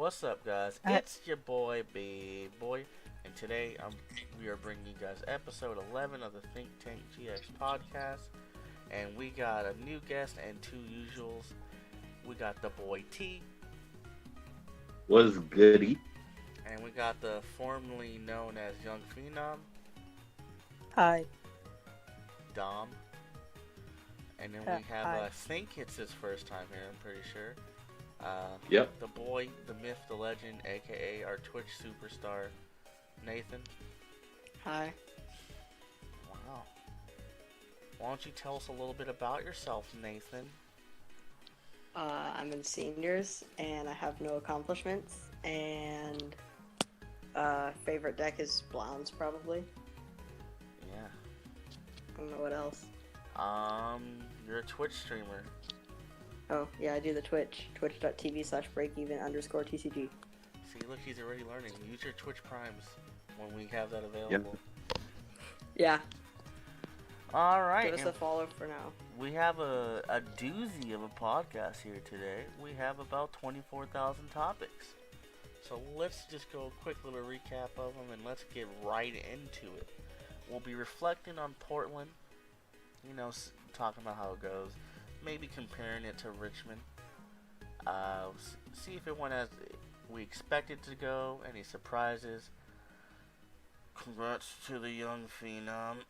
What's up, guys? It's your boy, Big Boy, and today we are bringing you guys episode 11 of the Think Tank GX podcast, and we got a new guest and two usuals. We got the boy T, Was goody. and we got the formerly known as Young Phenom, Hi. Dom, and then we have, Hi. I think it's his first time here, I'm pretty sure. Yep. The boy, the myth, the legend, aka our Twitch superstar, Nathan. Hi. Wow. Why don't you tell us a little bit about yourself, Nathan? I'm in seniors and I have no accomplishments. And favorite deck is Blondes, probably. Yeah. I don't know what else. You're a Twitch streamer. Oh, yeah, I do the Twitch. Twitch.tv/breakeven_TCG. See, look, he's already learning. Use your Twitch Primes when we have that available. Yeah, Alright. give us a follow for now. We have a doozy of a podcast here today. We have about 24,000 topics. So let's just go a quick little recap of them and let's get right into it. We'll be reflecting on Portland, talking about how it goes, maybe comparing it to Richmond, see if it went as we expected to go, any surprises. Congrats to the young phenom.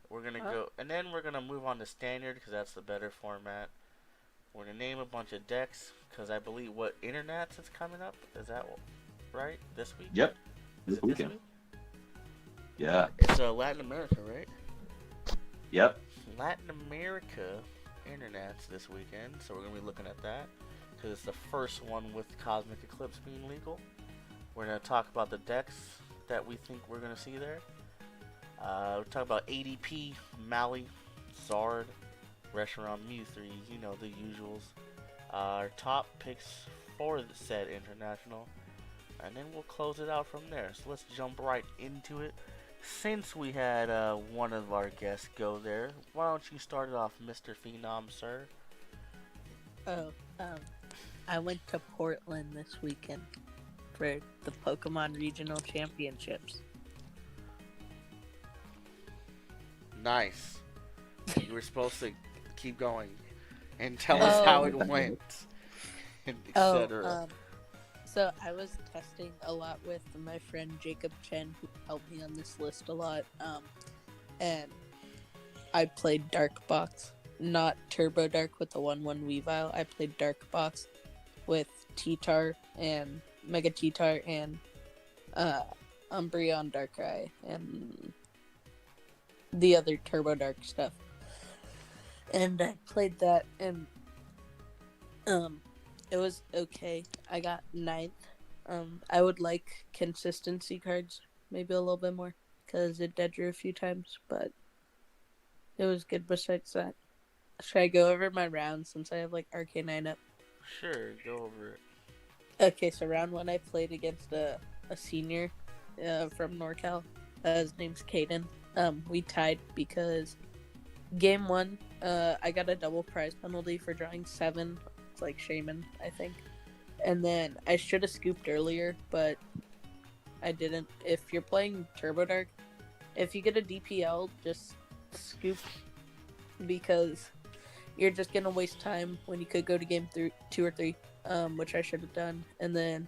We're gonna go, and then we're gonna move on to standard because that's the better format. We're gonna name a bunch of decks because I believe what internets is coming up. Is that right? This week? Yep. Is This it this weekend. week? Yeah. It's Latin America, right? Yep. Latin America internets this weekend, so we're gonna be looking at that because it's the first one with Cosmic Eclipse being legal. We're gonna talk about the decks that we think we're gonna see there. We'll talk about ADP, Mali, Zard, Reshiram, Mew3, the usuals. Our top picks for the said international, and then we'll close it out from there. So let's jump right into it. Since we had one of our guests go there, why don't you start it off, Mr. Phenom, sir? I went to Portland this weekend for the Pokemon Regional Championships. Nice. You were supposed to keep going and tell us how it went, etc. So I was testing a lot with my friend Jacob Chen, who helped me on this list a lot. And I played Dark Box, not Turbo Dark with the 1/1 Weavile. I played Dark Box with T-Tar and Mega T-Tar and Umbreon Darkrai and the other Turbo Dark stuff. And I played that and it was okay. I got 9th. I would like consistency cards, maybe a little bit more, because it dead drew a few times, but it was good besides that. Should I go over my rounds since I have like Arcanine up? Sure, go over it. Okay, so round 1 I played against a senior from NorCal. His name's Caden. We tied because game 1, I got a double prize penalty for drawing 7. It's like Shaman, I think. And then I should have scooped earlier, but I didn't. If you're playing Turbo Dark, if you get a DPL, just scoop because you're just gonna waste time when you could go to game 2 or 3, which I should have done. And then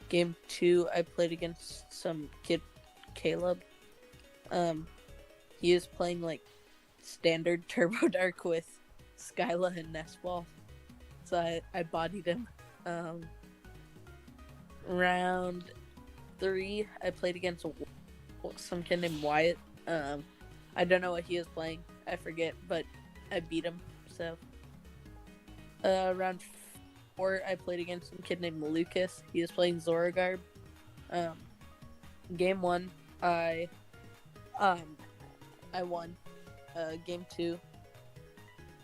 game 2, I played against some kid, Caleb. He was playing like standard Turbo Dark with Skyla and Nestball. So I bodied him. Round 3, I played against some kid named Wyatt. I don't know what he was playing. I forget, but I beat him. So, round 4, I played against some kid named Lucas. He was playing Zoragarb. Game 1, I won. Game 2,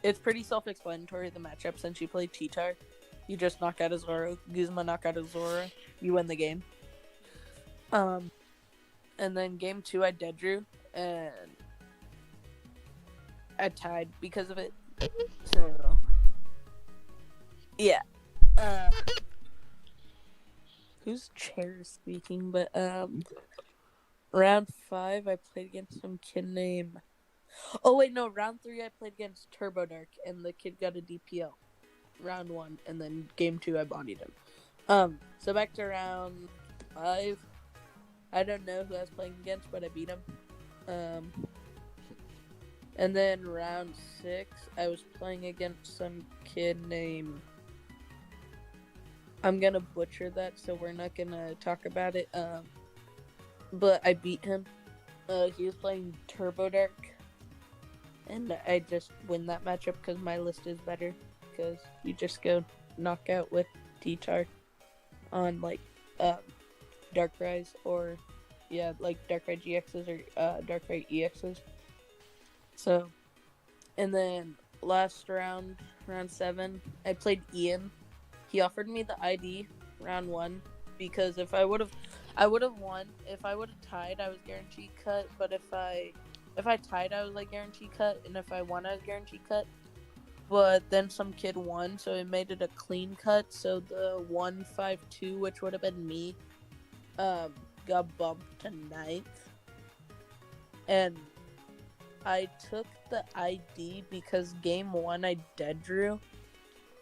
it's pretty self-explanatory, the matchup, since you play T-Tar. You just knock out a Zoro, Guzma knock out a Zora, you win the game. And then game 2, I dead drew, and I tied because of it. So, yeah. Whose chair is squeaking? But round 5 I played against some kid named. Oh wait, no. Round 3 I played against Turbo Dark, and the kid got a DPL. Round 1, and then game 2 I bodied him. So back to round 5. I don't know who I was playing against, but I beat him. And then round 6 I was playing against some kid named. I'm gonna butcher that, so we're not gonna talk about it. But I beat him. He was playing Turbo Dark, and I just win that matchup because my list is better. Because you just go knockout with T-Tar on like Darkrai or like Darkrai GXs or Darkrai EXs. So, and then last round 7, I played Ian. He offered me the ID round 1 because if I would have won. If I would have tied, I was guaranteed cut. But if I tied, I was like guaranteed cut, and if I won, I was guaranteed cut. But then some kid won, so it made it a clean cut. So the 1-5-2, which would have been me, got bumped to 9th. And I took the ID because game 1 I dead drew,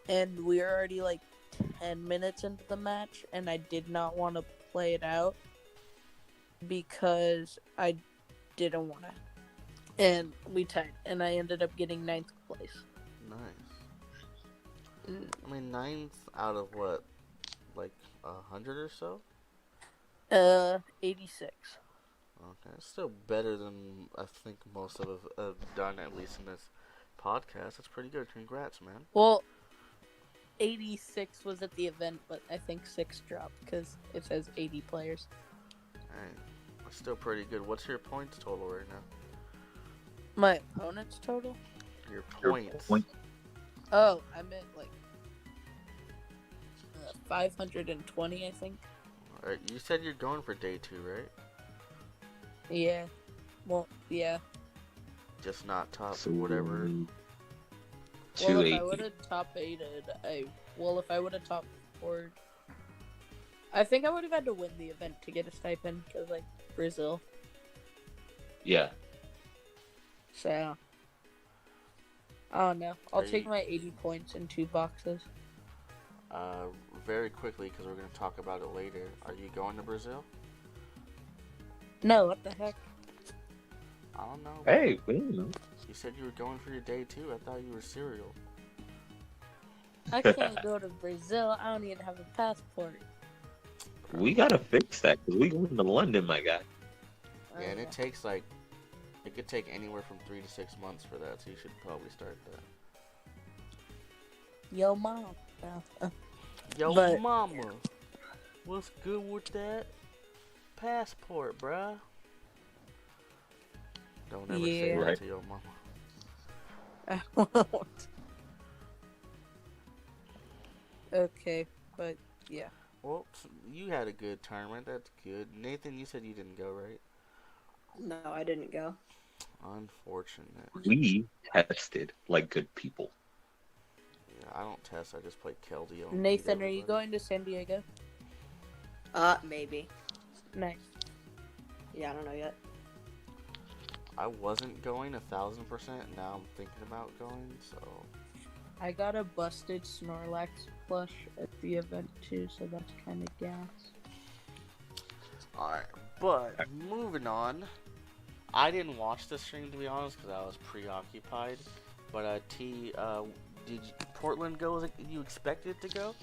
and we were already like 10 minutes into the match, and I did not want to play it out because I didn't want to. And we tied, and I ended up getting 9th place. Nice. I mean, 9th out of what, like 100 or so? 86. Okay, it's still better than I think most of us have done, at least in this podcast. That's pretty good. Congrats, man. Well, 86 was at the event, but I think 6 dropped because it says 80 players. Hey, that's still pretty good. What's your points total right now? My opponent's total? Your points. Oh, I meant like 520, I think. Alright, you said you're going for day 2, right? Yeah. Well, yeah. Just not top So whatever. Well, if 280. I would have top 8'd, if I would have top 4'd, I think I would have had to win the event to get a stipend, because, like, Brazil. Yeah. So, I don't know. I'll Are take you- my 80 points in 2 boxes. Very quickly, because we're going to talk about it later. Are you going to Brazil? No, what the heck? I don't know. Hey, we don't know. You said you were going for your day 2. I thought you were serial. I can't go to Brazil. I don't even have a passport. We gotta fix that because we going to London, my guy. Yeah, and it takes it could take anywhere from 3 to 6 months for that, so you should probably start that. Yo, mom. Yo, But- mama, what's good with that passport, bruh? Don't ever say Yeah. that Right. to your mama. I won't. Okay, but yeah. Well, you had a good tournament. That's good. Nathan, you said you didn't go, right? No, I didn't go. Unfortunate. We tested like good people. Yeah, I don't test. I just play Keldeo. Nathan, are you going to San Diego? Maybe. Nice. Yeah, I don't know yet. I wasn't going 1,000%. Now I'm thinking about going. So I got a busted Snorlax plush at the event too, so that's kind of gas. all right. But moving on. I didn't watch the stream, to be honest, because I was preoccupied. But did Portland go as you expected it to go?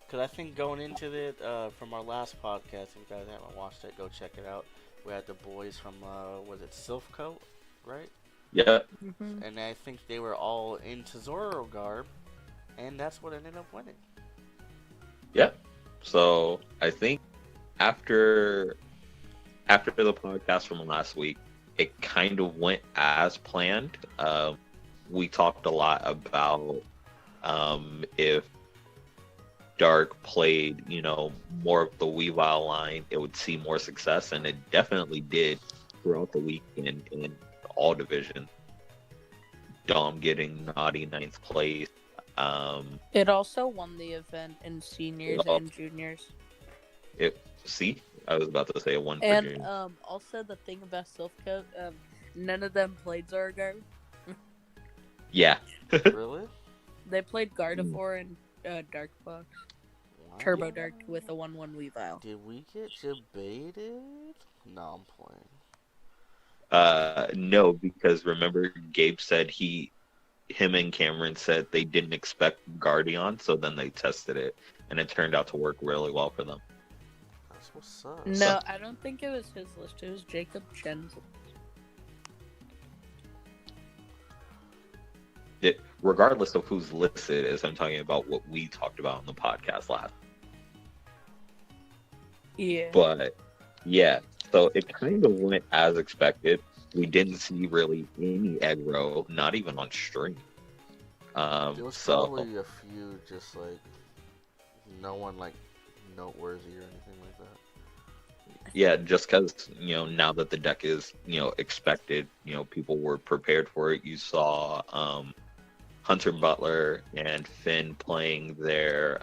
Because I think going into it, from our last podcast, if you guys haven't watched it, go check it out. We had the boys from, was it Silphcoat, right? Yeah. Mm-hmm. And I think they were all into Zoro garb, and that's what ended up winning. So I think after the podcast from last week, it kind of went as planned. We talked a lot about if Dark played, more of the Weavile line, it would see more success, and it definitely did throughout the week in all divisions. Dom getting naughty 9th place, It also won the event in seniors it, al- and juniors. see, I was about to say it won for And June. also the thing about Silphcoat, none of them played Zorgar. Yeah. Really? They played Gardevoir and Dark Fox. Wow. Turbo Dark with a 1/1 Weavile. Did we get debated? No, I'm playing. No, because remember Gabe said him and Cameron said they didn't expect Guardian, so then they tested it, and it turned out to work really well for them. That's what's up. No, I don't think it was his list. It was Jacob Chen's. Regardless of who's listed, as I'm talking about what we talked about on the podcast last. Yeah. But yeah, so it kind of went as expected. We didn't see really any aggro, not even on stream. There was probably a few just like no one like noteworthy or anything like that. Yeah, just because now that the deck is expected, people were prepared for it. You saw Hunter Butler and Finn playing their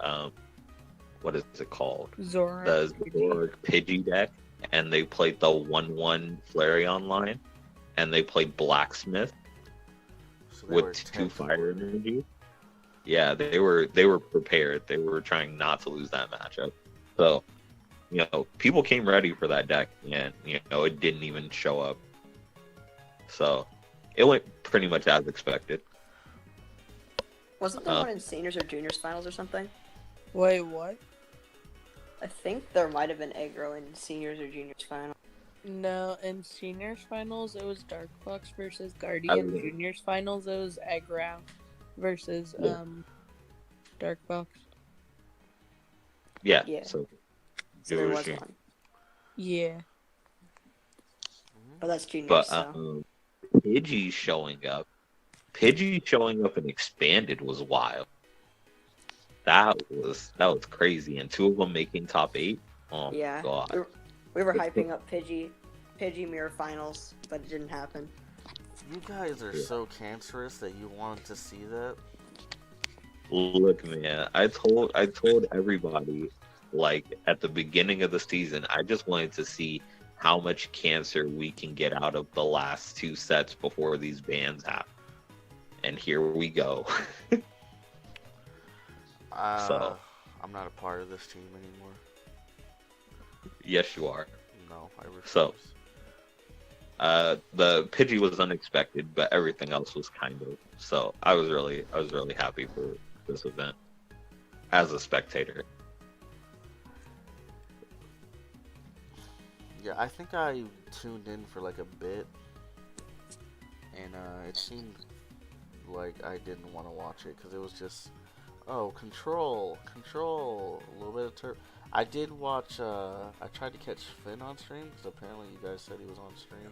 what is it called? Zora. The Zorg Pidgey deck, and they played the 1/1 Flareon line, and they played Blacksmith So they were with 2 10 fire for it. energy. Yeah, they were prepared. They were trying not to lose that matchup. So, people came ready for that deck, and it didn't even show up. So, it went pretty much as expected. Wasn't there one in seniors or juniors finals or something? Wait, what? I think there might have been aggro in seniors or juniors final. No, in seniors finals it was Dark Fox versus Guardian. Okay. Juniors finals it was Aggro versus Yeah. Dark Fox. Yeah. Yeah. So, So there it was was- one. Yeah. But that's juniors, but so. Pidgey showing up. Pidgey showing up and expanded was wild. That was crazy, and 2 of them making top 8. Oh Yeah. my god! We were hyping up Pidgey Mirror finals, but it didn't happen. You guys are Yeah. so cancerous that you wanted to see that. Look, man, I told everybody, like at the beginning of the season, I just wanted to see how much cancer we can get out of the last 2 sets before these bans happen. And here we go. So. I'm not a part of this team anymore. Yes, you are. No, I refuse. So. The Pidgey was unexpected, but everything else was kind of. So I was really happy for this event as a spectator. Yeah, I think I tuned in for like a bit, and it seemed like I didn't want to watch it because it was just, control, a little bit of turf. I did watch. I tried to catch Finn on stream because apparently you guys said he was on stream,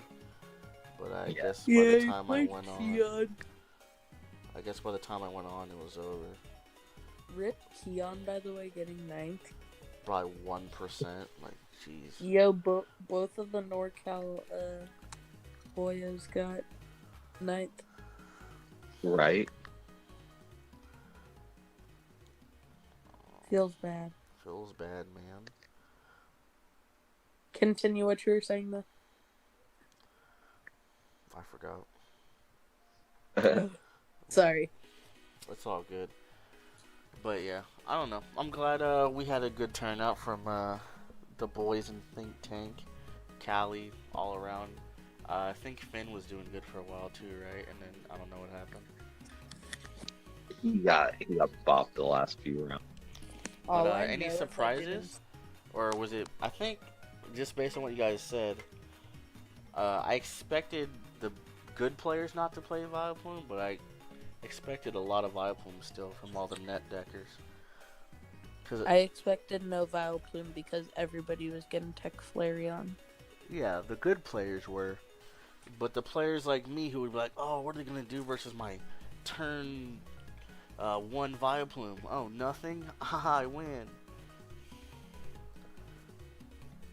but I guess by the time I went on, it was over. Rip Keon, by the way, getting 9th. Probably 1%. Like, jeez. Yo, both of the NorCal boyos got 9th. Right? Feels bad. Feels bad, man. Continue what you were saying, though. I forgot. Sorry. It's all good. But yeah, I don't know. I'm glad we had a good turnout from the boys in Think Tank, Callie, all around. I think Finn was doing good for a while too, right? And then I don't know what happened. He got bopped the last few rounds. All But, I any know is I surprises? Or was it? I think just based on what you guys said, I expected the good players not to play Vileplume, but I expected a lot of Vileplume still from all the net deckers. I expected no Vileplume because everybody was getting Tech Flareon. Yeah, the good players were, but the players like me who would be like, "Oh, what are they gonna do versus my turn 1 Vileplume? Oh, nothing. Haha, I win."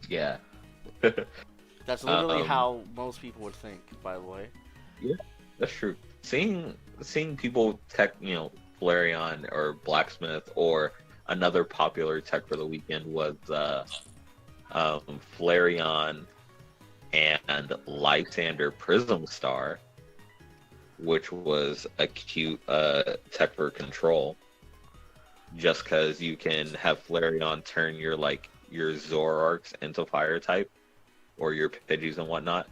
Yeah. That's literally how most people would think. By the way. That's true. Seeing people tech, Flareon or Blacksmith, or another popular tech for the weekend was Flareon and Lysander Prism Star, which was a cute tech for control. Just because you can have Flareon turn your Zoroarks into fire type, or your Pidgeys and whatnot.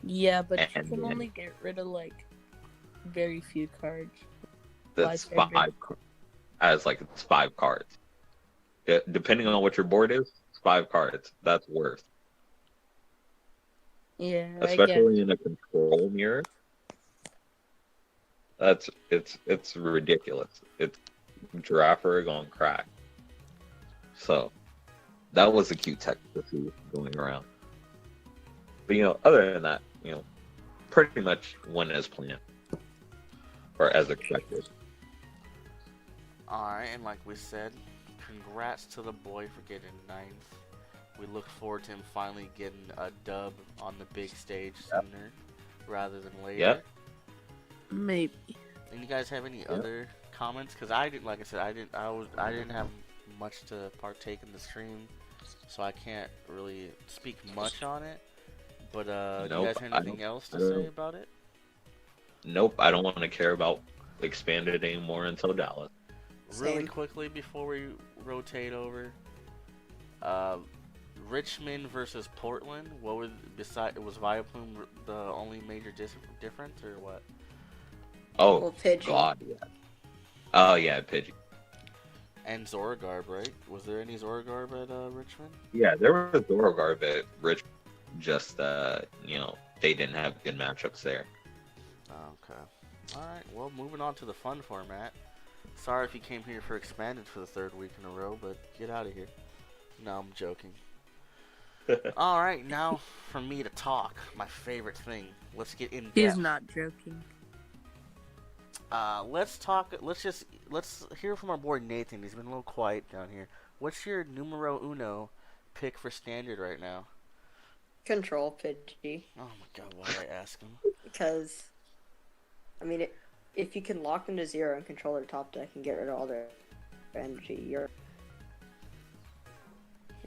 Yeah, but And you can then- only get rid of like very few cards. That's Lysander. 5 as like it's 5 cards. Depending on what your board is, it's 5 cards. That's worth. Yeah, I get. Especially in a control mirror. It's ridiculous. It's Giraffe on crack. So that was a cute tech to see going around. But other than that, pretty much went as planned. Or as expected. Alright, and like we said, congrats to the boy for getting 9th. We look forward to him finally getting a dub on the big stage sooner rather than later. Yep. Maybe. And you guys have any other comments? Because I didn't, like I said, I didn't have much to partake in the stream, so I can't really speak much on it. But do you guys have anything else to say about it? Nope, I don't want to care about expanded anymore until Dallas. Really Same. quickly before we rotate over, Richmond versus Portland. What was was Vileplume the only major difference, or what? Oh, Well, Pidgey. God, yeah. Oh, yeah, Pidgey. And Zorogarb, right? Was there any Zorogarb at Richmond? Yeah, there was Zorogarb at Rich. Just, they didn't have good matchups there. Okay. Alright, well, moving on to the fun format. Sorry if you came here for Expanded for the 3rd week in a row, but get out of here. No, I'm joking. Alright, now for me to talk. My favorite thing. Let's get in depth. He's not joking. Let's hear from our boy Nathan. He's been a little quiet down here. What's your numero uno pick for Standard right now? Control Pidgey. Oh my god, why did I ask him? Because, I mean, if you can lock them to 0 and control their top deck and get rid of all their energy,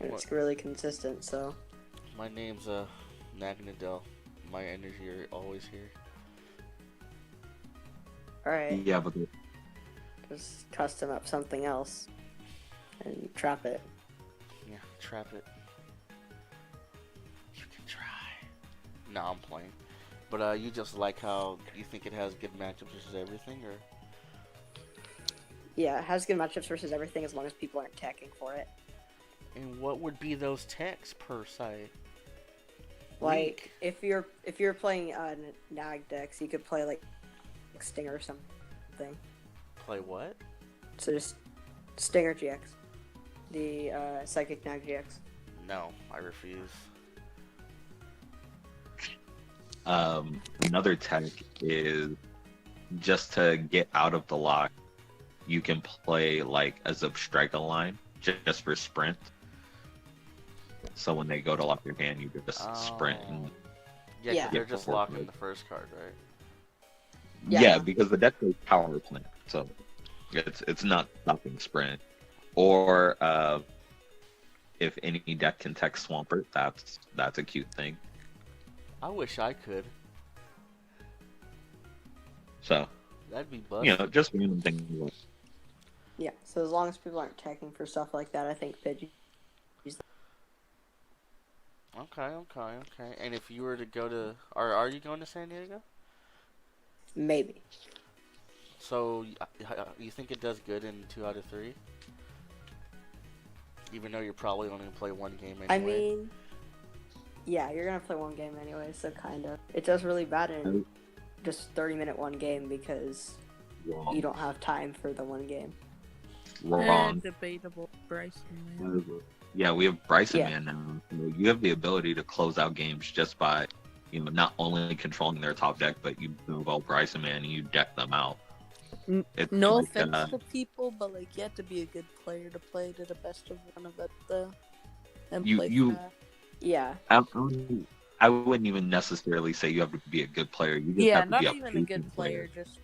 and it's really consistent, so. My name's Naganadel. My energy are always here. Alright, Yeah, but just custom up something else and trap it. Yeah, trap it. You can try. No, I'm playing. But you just like how you think it has good matchups versus everything, or? Yeah, it has good matchups versus everything as long as people aren't teching for it. And what would be those techs per se? Like, if you're playing Nag decks, you could play like Stinger or something. Play what? So just Stinger GX. The Psychic Nag GX. No, I refuse. Another tech is just to get out of the lock, you can play like a Zubstrika line just for sprint. So when they go to lock your hand, you just sprint. And Yeah, Yeah. they're just Before locking play. the first card, right? Yeah. because the deck goes power plant, so it's not stopping sprint. Or if any deck can tech Swampert, that's a cute thing. I wish I could. So That'd be busted. just random things. Yeah, so as long as people aren't teching for stuff like that, I think Pidgey. Okay. And if you were to go to, are you going to San Diego? Maybe. So you think it does good in 2 out of 3? Even though you're probably only gonna play one game anyway. I mean, yeah, you're gonna play one game anyway, so kind of. It does really bad in just 30-minute one game because you don't have time for the one game. Wrong. Debatable. Bryson, man. Yeah, we have Bryson Yeah. Man now. You have the ability to close out games just by, not only controlling their top deck, but you move all Bryson Man and you deck them out. It's No like, offense to people, but like you have to be a good player to play to the best of one of it, though. And You- play you- fast. Yeah. I wouldn't even necessarily say you have to be a good player. You just Yeah, have to not be even a good patient player. Just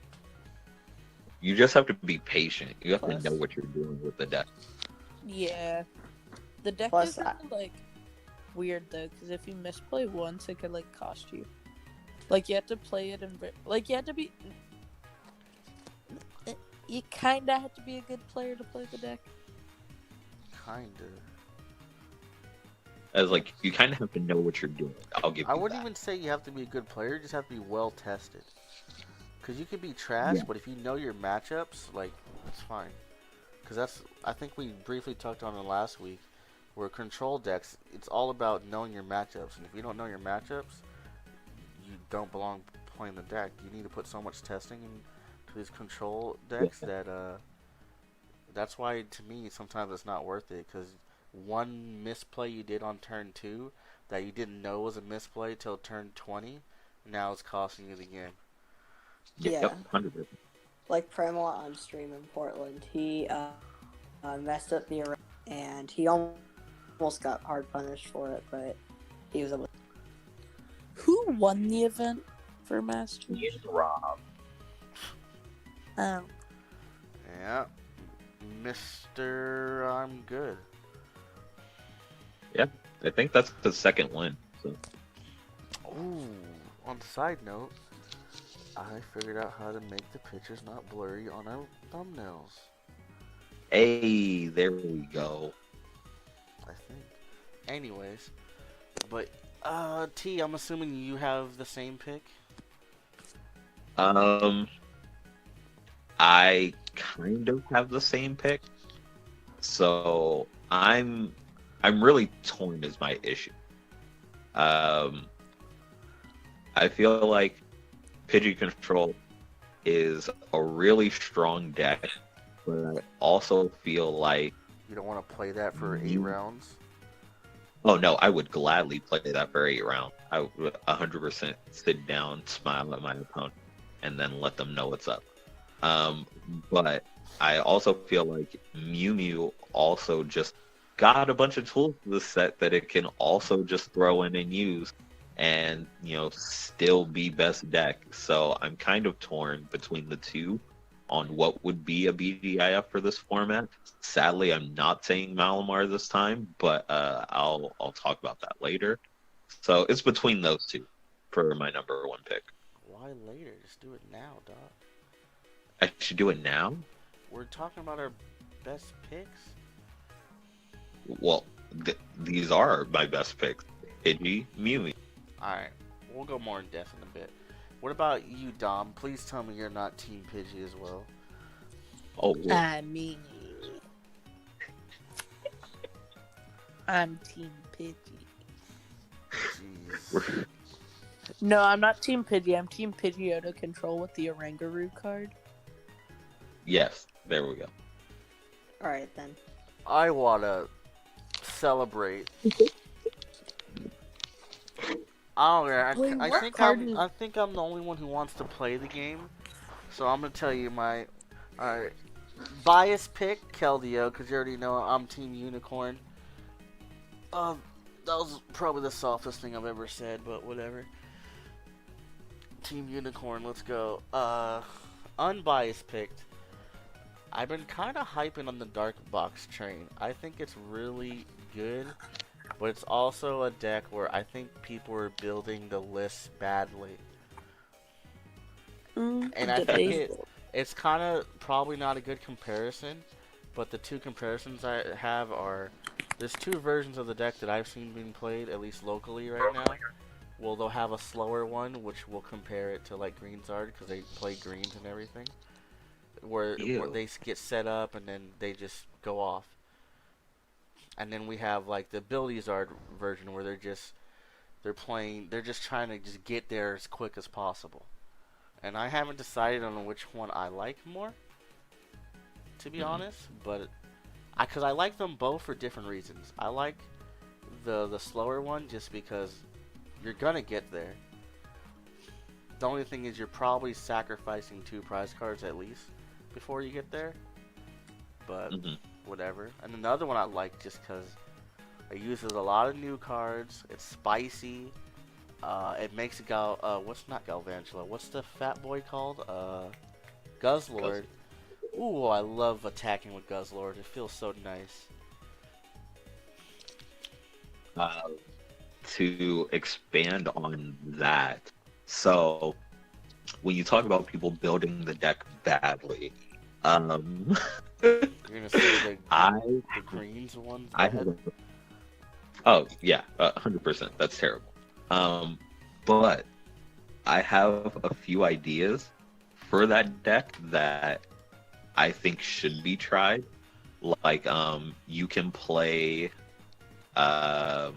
You just have to be patient. You have to Plus- know what you're doing with the deck. Yeah. The deck Plus, is really, like, weird, though, because if you misplay once, it could, like, cost you. Like, you have to play it in... Like, you have to be... You kinda have to be a good player to play the deck. Kinda. As like, you kind of have to know what you're doing. I'll give I you wouldn't that. even say you have to be a good player. You just have to be well tested. Because you can be trash, Yeah. but if you know your matchups, like, that's fine. Because that's, I think we briefly talked on it last week, where control decks, it's all about knowing your matchups. And if you don't know your matchups, you don't belong playing the deck. You need to put so much testing into these control decks that, that's why, to me, sometimes it's not worth it. Because one misplay you did on turn 2 that you didn't know was a misplay till turn 20, now it's costing you the game. Yeah. Yep, 100%. like Primo on stream in Portland, he messed up the array, and he almost got hard punished for it, but he was able to. Who won the event for Masters? Me and Rob. Oh. Yeah. Mr. I'm good. Yeah, I think that's the second win. So Ooh, on the side note, I figured out how to make the pictures not blurry on our thumbnails, hey, there we go. I think. Anyways, but, T, I'm assuming you have the same pick? I kind of have the same pick, so I'm really torn is my issue. I feel like Pidgey Control is a really strong deck, but I also feel like, You don't want to play that for 8 Mm. rounds? oh no, I would gladly play that for 8 rounds. I would 100% sit down, smile at my opponent, and then let them know what's up. But I also feel like Mew Mew also just got a bunch of tools to the set that it can also just throw in and use, and still be best deck. So I'm kind of torn between the two on what would be a BDIF for this format. Sadly, I'm not saying Malamar this time, but I'll talk about that later. So it's between those two for my number 1 pick. Why later? Just do it now, dog. I should do it now? We're talking about our best picks. Well, these are my best picks. Pidgey, Mew Mew. Alright, we'll go more in depth in a bit. What about you, Dom? Please tell me you're not Team Pidgey as well. Oh, yeah. I mean, I'm Team Pidgey. Jeez. No, I'm not Team Pidgey. I'm Team Pidgeotto Control with the Oranguru card. Yes, there we go. Alright then. I wanna celebrate. I don't know. Wait, I what think card I'm. is- I think I'm the only one who wants to play the game. So I'm gonna tell you my. Alright. Bias pick, Keldeo, because you already know I'm Team Unicorn. That was probably the softest thing I've ever said, but whatever. Team Unicorn, let's go. Unbiased picked. I've been kind of hyping on the Dark Box train. I think it's really good, but it's also a deck where I think people are building the list badly. And I think it's kind of probably not a good comparison, but the two comparisons I have are, there's 2 versions of the deck that I've seen being played, at least locally right now. Well, they'll have a slower one, which will compare it to like Greenzard, because they play greens and everything. Where they get set up and then they just go off. And then we have like the Ability-Zard version where they're just trying to just get there as quick as possible. And I haven't decided on which one I like more, to be honest, but because I like them both for different reasons. I like the slower one just because you're gonna get there. The only thing is you're probably sacrificing 2 prize cards at least before you get there, but whatever. And then the other one I like just because it uses a lot of new cards. It's spicy. It makes it what's not Galvantula? What's the fat boy called? Guzzlord. Ooh, I love attacking with Guzzlord. It feels so nice. To expand on that, so when you talk about people building the deck badly, um, You're gonna say the I the greens one's I bad? have oh yeah, 100%. That's terrible. But I have a few ideas for that deck that I think should be tried. Like, you can play, uh,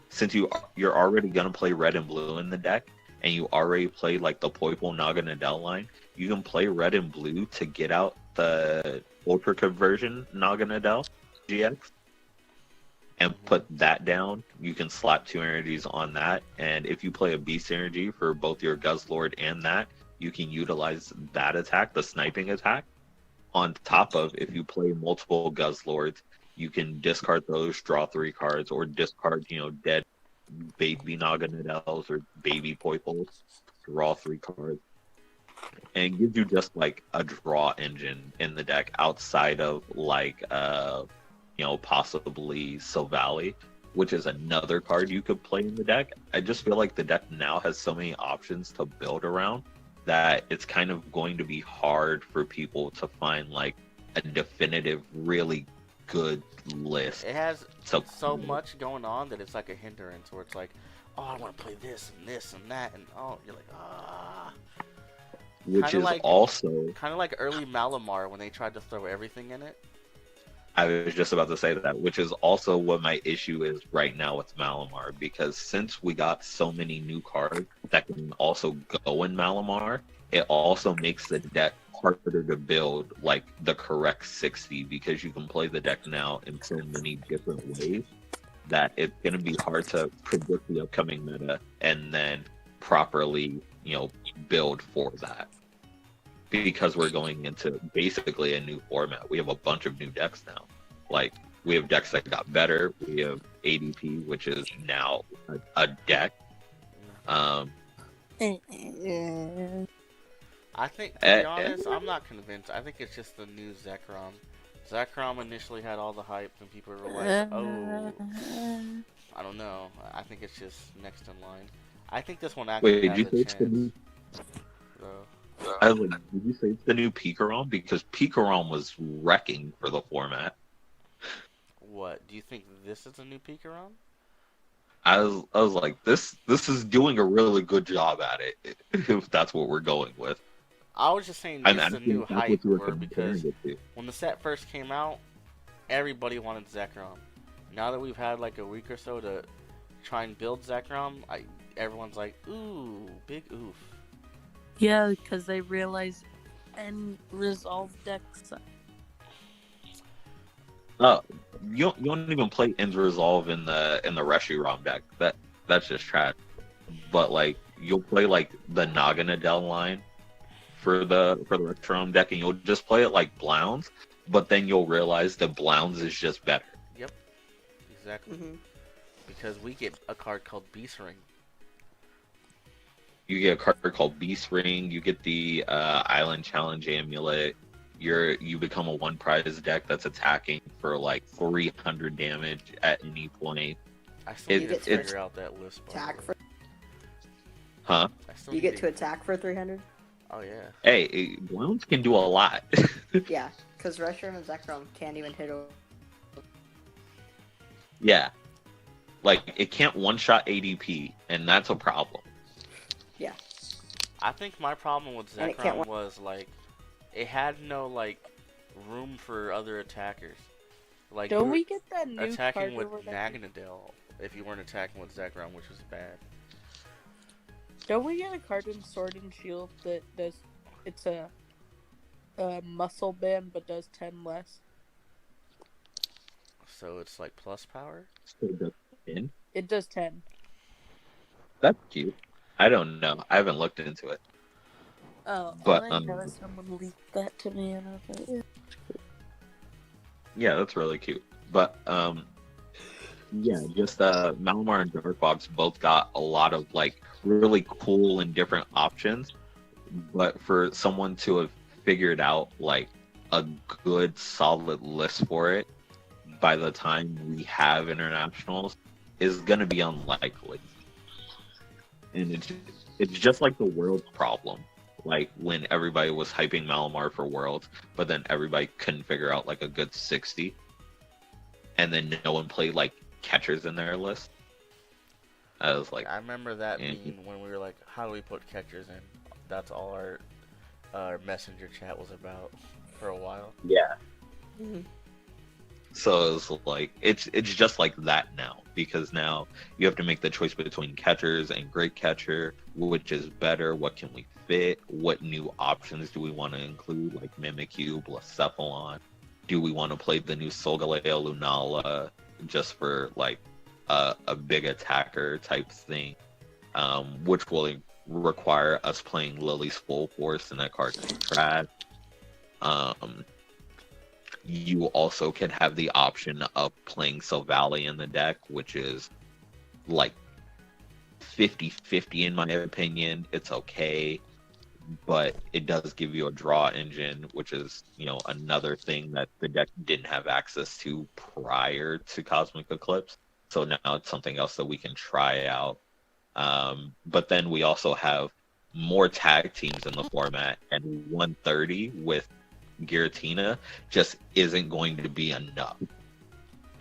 since you're already gonna play red and blue in the deck, and you already played like the Poiple Naga Nadell line, you can play red and blue to get out the Ultra Conversion Naga Nadell GX and put that down. You can slap 2 energies on that, and if you play a Beast energy for both your Guzzlord and that, you can utilize that attack, the sniping attack. On top of, if you play multiple Guzzlords, you can discard those, draw 3 cards, or discard, dead baby Naga Nadells or baby Poiples, draw 3 cards, and it gives you just like a draw engine in the deck outside of like possibly Silvally, which is another card you could play in the deck. I just feel like the deck now has so many options to build around that it's kind of going to be hard for people to find like a definitive, really good list. It has so much going on that it's like a hindrance where it's like, oh, I want to play this and that, and oh, you're like, ah. Which kinda is like, also kind of like early Malamar when they tried to throw everything in it. I was just about to say that, which is also what my issue is right now with Malamar, because since we got so many new cards that can also go in Malamar, it also makes the deck harder to build like the correct 60, because you can play the deck now in so many different ways that it's going to be hard to predict the upcoming meta and then properly, build for that. Because we're going into basically a new format. We have a bunch of new decks now. Like, we have decks that got better. We have ADP, which is now a deck. I think, to be honest, I'm not convinced. I think it's just the new Zekrom. Zekrom initially had all the hype, and people were like, oh, I don't know. I think it's just next in line. I think this one actually has a chance. I was like, did you say it's the new Pikarom? Because Pikarom was wrecking for the format. What? Do you think this is a new Pikarom? I was like, this is doing a really good job at it, if that's what we're going with. I was just saying this is a new hype word, because when the set first came out, everybody wanted Zekrom. Now that we've had like a week or so to try and build Zekrom, everyone's like, ooh, big oof. Yeah, because they realize and resolve decks. You don't even play End Resolve in the Reshiram deck. That's just trash. But like, you'll play like the Naga Nadell line for the Reshiram deck, and you'll just play it like Blounds, but then you'll realize that Blounds is just better. Yep, exactly. Mm-hmm. Because we get a card called Beast Ring. You get a card called Beast Ring. You get the Island Challenge Amulet. You become a 1 prize deck that's attacking for like 300 damage at any point. I still need to figure out that list. Attack for... Huh? You get to attack for 300? Oh yeah. Hey, Blounds can do a lot. Yeah, because Reshiram and Zekrom can't even hit over. Yeah. Like, it can't one-shot ADP, and that's a problem. Yeah. I think my problem with Zekrom was, like, it had no, like, room for other attackers. Like, don't we get that new attacking with Naganadel if you weren't attacking with Zekrom, which was bad. Don't we get a card in Sword and Shield that does... It's a muscle band, but does 10 less? So it's, like, plus power? So it does 10? It does 10. That's cute. I don't know. I haven't looked into it. Oh, but I know someone leaked that to me, and I was like, yeah. Yeah, that's really cute. But yeah, just Malamar and Darkbox both got a lot of like really cool and different options. But for someone to have figured out like a good solid list for it by the time we have internationals is going to be unlikely. And it's just like the Worlds problem. Like when everybody was hyping Malamar for Worlds, but then everybody couldn't figure out like a good 60. And then no one played like catchers in their list. I was like, I remember that being when we were like, how do we put catchers in? That's all our messenger chat was about for a while. yeah. Mm-hmm. So it's like it's just like that now, because now you have to make the choice between catchers and great catcher, which is better, what can we fit, what new options do we want to include, like Mimikyu, Blacephalon, do we want to play the new Solgaleo Lunala just for like a big attacker type thing, which will require us playing Lily's Full Force, and that card is trash. You also can have the option of playing Silvally in the deck, which is like 50-50 in my opinion. It's okay, but it does give you a draw engine, which is, you know, another thing that the deck didn't have access to prior to Cosmic Eclipse. So now it's something else that we can try out. But then we also have more tag teams in the format, and 130 with Giratina just isn't going to be enough.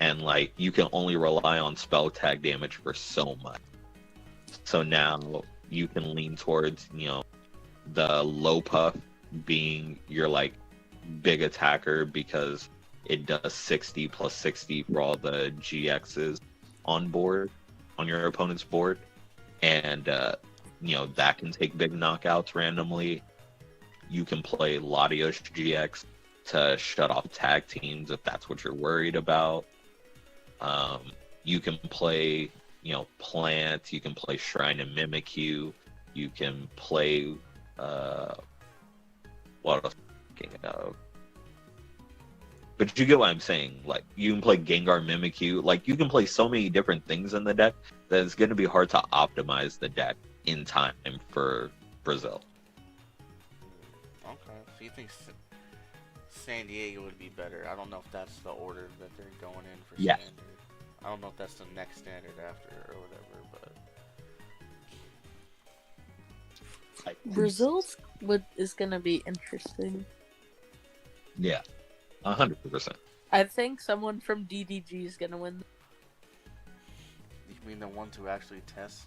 And like, you can only rely on spell tag damage for so much. So now you can lean towards, you know, the low puff being your like big attacker, because it does 60 plus 60 for all the GXs on board, on your opponent's board. And you know, that can take big knockouts randomly. You can play Latios GX to shut off tag teams if that's what you're worried about. You can play, you know, Plant. You can play Shrine and Mimikyu. You can play what else? But you get what I'm saying. Like, you can play Gengar, Mimikyu. Like, you can play so many different things in the deck that it's going to be hard to optimize the deck in time for Brazil. Okay, so you think San Diego would be better? I don't know if that's the order that they're going in for Yeah. standard. I don't know if that's the next standard after or whatever, but Brazil's is gonna be interesting. Yeah, 100%. I think someone from DDG is gonna win. you mean the ones who actually test?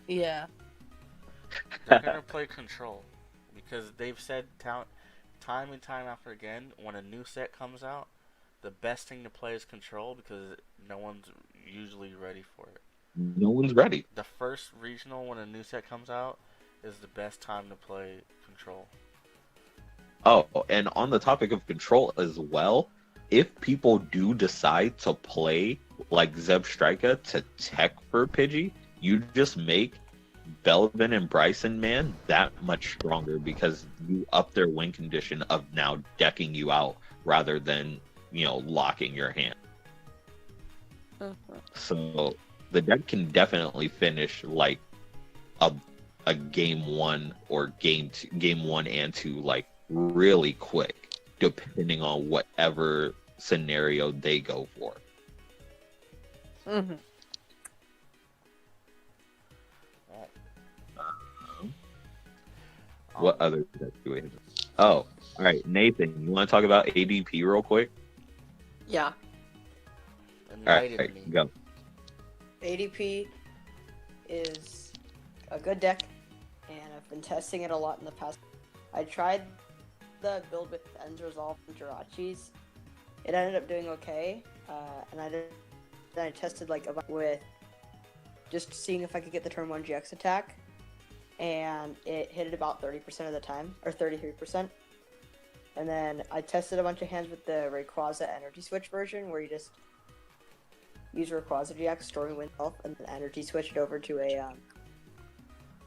Yeah. They're gonna play control, because they've said time and time after again, when a new set comes out, the best thing to play is control, because no one's usually ready for it. No one's ready. The first regional when a new set comes out is the best time to play control. Oh, and on the topic of control as well, if people do decide to play like Zeb Strika to tech for Pidgey, you just make Belvin and Bryson, man, that much stronger, because you up their win condition of now decking you out rather than, you know, locking your hand. So the deck can definitely finish like a game one or game one and two like really quick, depending on whatever scenario they go for. Mm-hmm. What other decks do we have? Oh, all right, Nathan, you want to talk about ADP real quick? Yeah. All right, Enlighten me. go. ADP is a good deck, and I've been testing it a lot in the past. I tried the build with Ends Resolve and Jirachis. It ended up doing okay, and then I tested like a bunch with just seeing if I could get the turn 1 GX attack, and it hit it about 30% of the time, or 33%. And then I tested a bunch of hands with the Rayquaza Energy Switch version, where you just use Rayquaza GX, storing win health, and then Energy Switch it over to a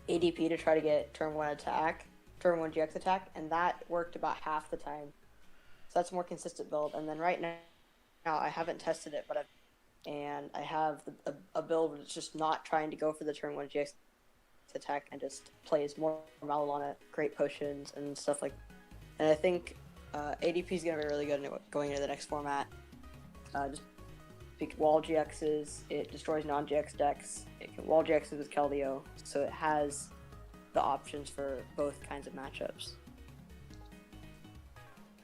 ADP to try to get turn 1 GX attack, and that worked about half the time. So that's a more consistent build. And then right now I haven't tested it, but I have a build that's just not trying to go for the turn 1 GX attack and just plays more Malon on it, great potions and stuff like that. And I think ADP is going to be really good going into the next format. Just pick wall GXs. It destroys non-GX decks. It can wall GXs with Keldeo, so it has the options for both kinds of matchups.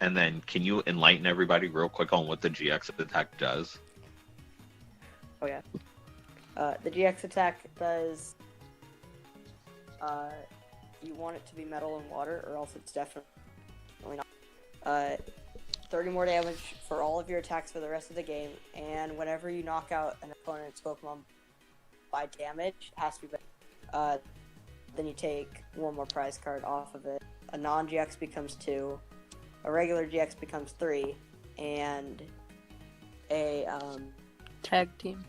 And then, can you enlighten everybody real quick on what the GX attack does? Oh yeah. The GX attack does. You want it to be metal and water, or else it's definitely not. 30 more damage for all of your attacks for the rest of the game, and whenever you knock out an opponent's Pokemon by damage, it has to be better. Then you take one more prize card off of it. A non-GX becomes 2, a regular GX becomes 3, and a Tag team.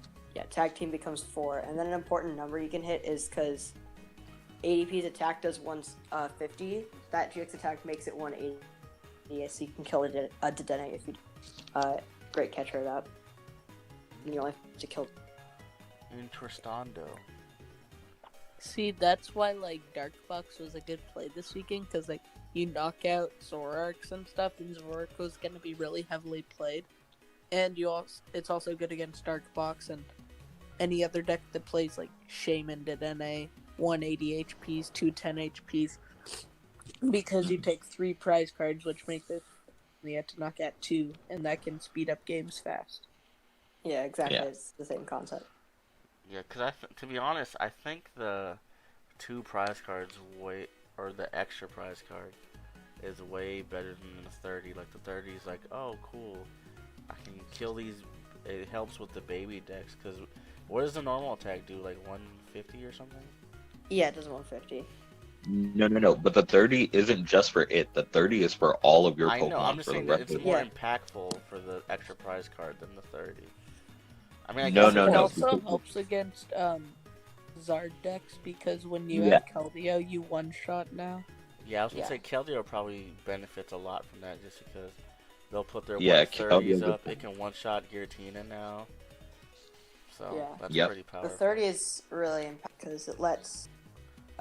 tag team becomes 4. And then an important number you can hit is because ADP's attack does 150. That GX attack makes it 180. So you can kill a Dedenne if you great catch right up. And you only have to kill. Interestando. See, that's why like Dark Box was a good play this weekend, because like you knock out Zoroarks and stuff, and Zoroark was gonna be really heavily played, and it's also good against Dark Box and any other deck that plays like Shaman Dedenne, 180 HPs, 210 HPs, because you take 3 prize cards, which make it you have to knock out 2, and that can speed up games fast. Yeah, exactly. Yeah. It's the same concept. Yeah, because to be honest, I think the 2 prize cards or the extra prize card is way better than the 30. Like the 30 is like, oh cool, I can kill these. It helps with the baby decks. Because what does the normal attack do? Like 150 or something? Yeah, it does 150. No. But the 30 isn't just for it. The 30 is for all of your I Pokemon. know. I'm just for the saying that rest it's of more Yeah. impactful for the extra prize card than the 30. I mean, I No, guess no, It no. also helps against Zard decks, because when you Yeah. have Keldeo, you one-shot now. Yeah, I was gonna Yeah. say Keldeo probably benefits a lot from that, just because they'll put their Yeah, 130s Keldeo's up. It can one-shot Giratina now, so Yeah. that's Yep. pretty The powerful. 30 is really impactful because it lets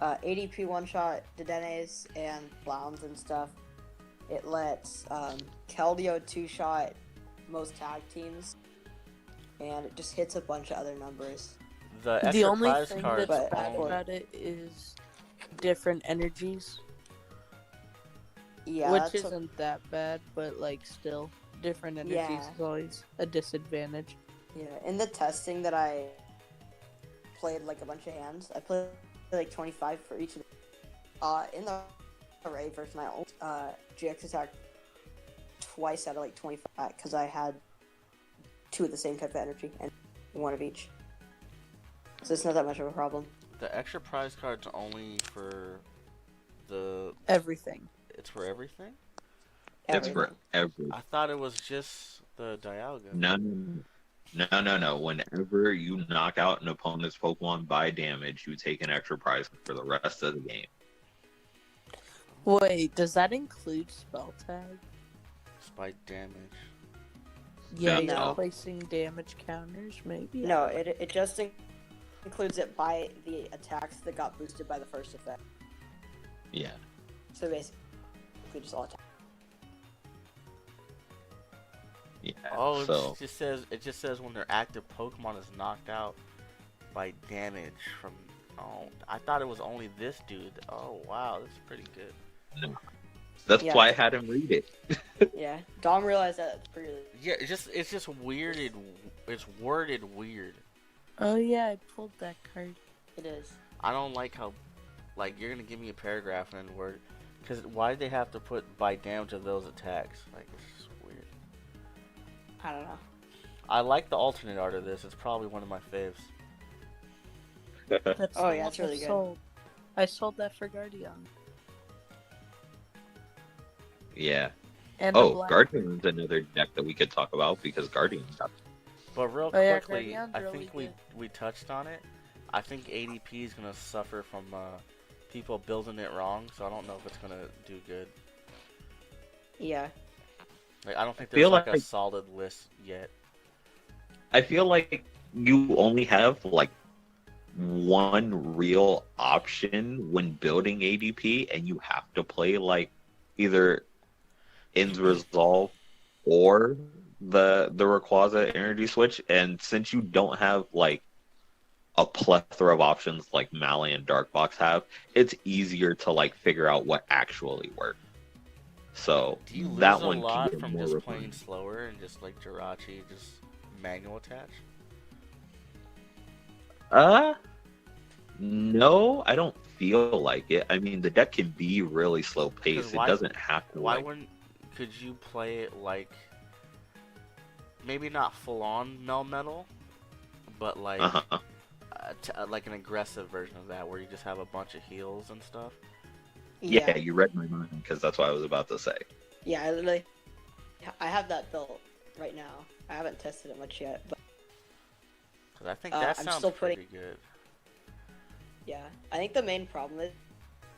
ADP one-shot Dedennes and Blounds and stuff. It lets Keldeo two-shot most tag teams, and it just hits a bunch of other numbers. The extra The only prize thing cards that's but- bad only- about it is different energies, Yeah, which that's isn't that bad, but like still, different energies Yeah. is always a disadvantage. yeah. In the testing that I played like a bunch of hands, I played like 25 for each of them. In the raid version, I only GX attack twice out of like 25 because I had 2 of the same type of energy and 1 of each. So it's not that much of a problem. The extra prize cards only for the. Everything. It's for everything. It's for Everything. every. I thought it was just the Dialga. No. Whenever you knock out an opponent's Pokemon by damage, you take an extra prize for the rest of the game. Wait, does that include spell tag? Spike damage. Yeah, No. you're placing damage counters, maybe. No, it just includes it by the attacks that got boosted by the first effect. Yeah. So basically, just all attacks. Yeah. Oh, so it just says when their active Pokemon is knocked out by damage from. Oh, I thought it was only this dude. Oh wow, this is pretty good. that's Yeah. why I had him read it. Yeah, Dom realized that it's pretty. Yeah, it's just weirded. It's worded weird. Oh yeah, I pulled that card. It is. I don't like how, like, you're gonna give me a paragraph and word, because why they have to put by damage of those attacks? Like, it's just weird. I don't know. I like the alternate art of this. It's probably one of my faves. That's Oh, the yeah, one it's really I good. sold. I sold that for Guardian. Yeah. And Oh, the black. Guardian's another deck that we could talk about because Guardian got. But real Oh, yeah, quickly, Guardian's I really think good. we touched on it. I think ADP is gonna suffer from people building it wrong, so I don't know if it's gonna do good. Yeah. Like, I don't think Feel there's like a like- solid list yet. I feel like you only have like one real option when building ADP, and you have to play like either Ends Resolve or the Rayquaza energy switch, and since you don't have like a plethora of options like Mally and Darkbox have, it's easier to like figure out what actually works. So Do you lose that a one can lot get from more just playing refined. slower and just like Jirachi just manual attach? Uh no, I don't feel like it. I mean, the deck can be really slow Because paced. It doesn't have to why like. wouldn't could you play it like maybe not full on Melmetal, but like Uh-huh. like an aggressive version of that where you just have a bunch of heals and stuff? Yeah, Yeah, you read my mind because that's what I was about to say. yeah. I have that built right now. I haven't tested it much yet, but Because I think that I'm sounds still putting. pretty good. Yeah, I think the main problem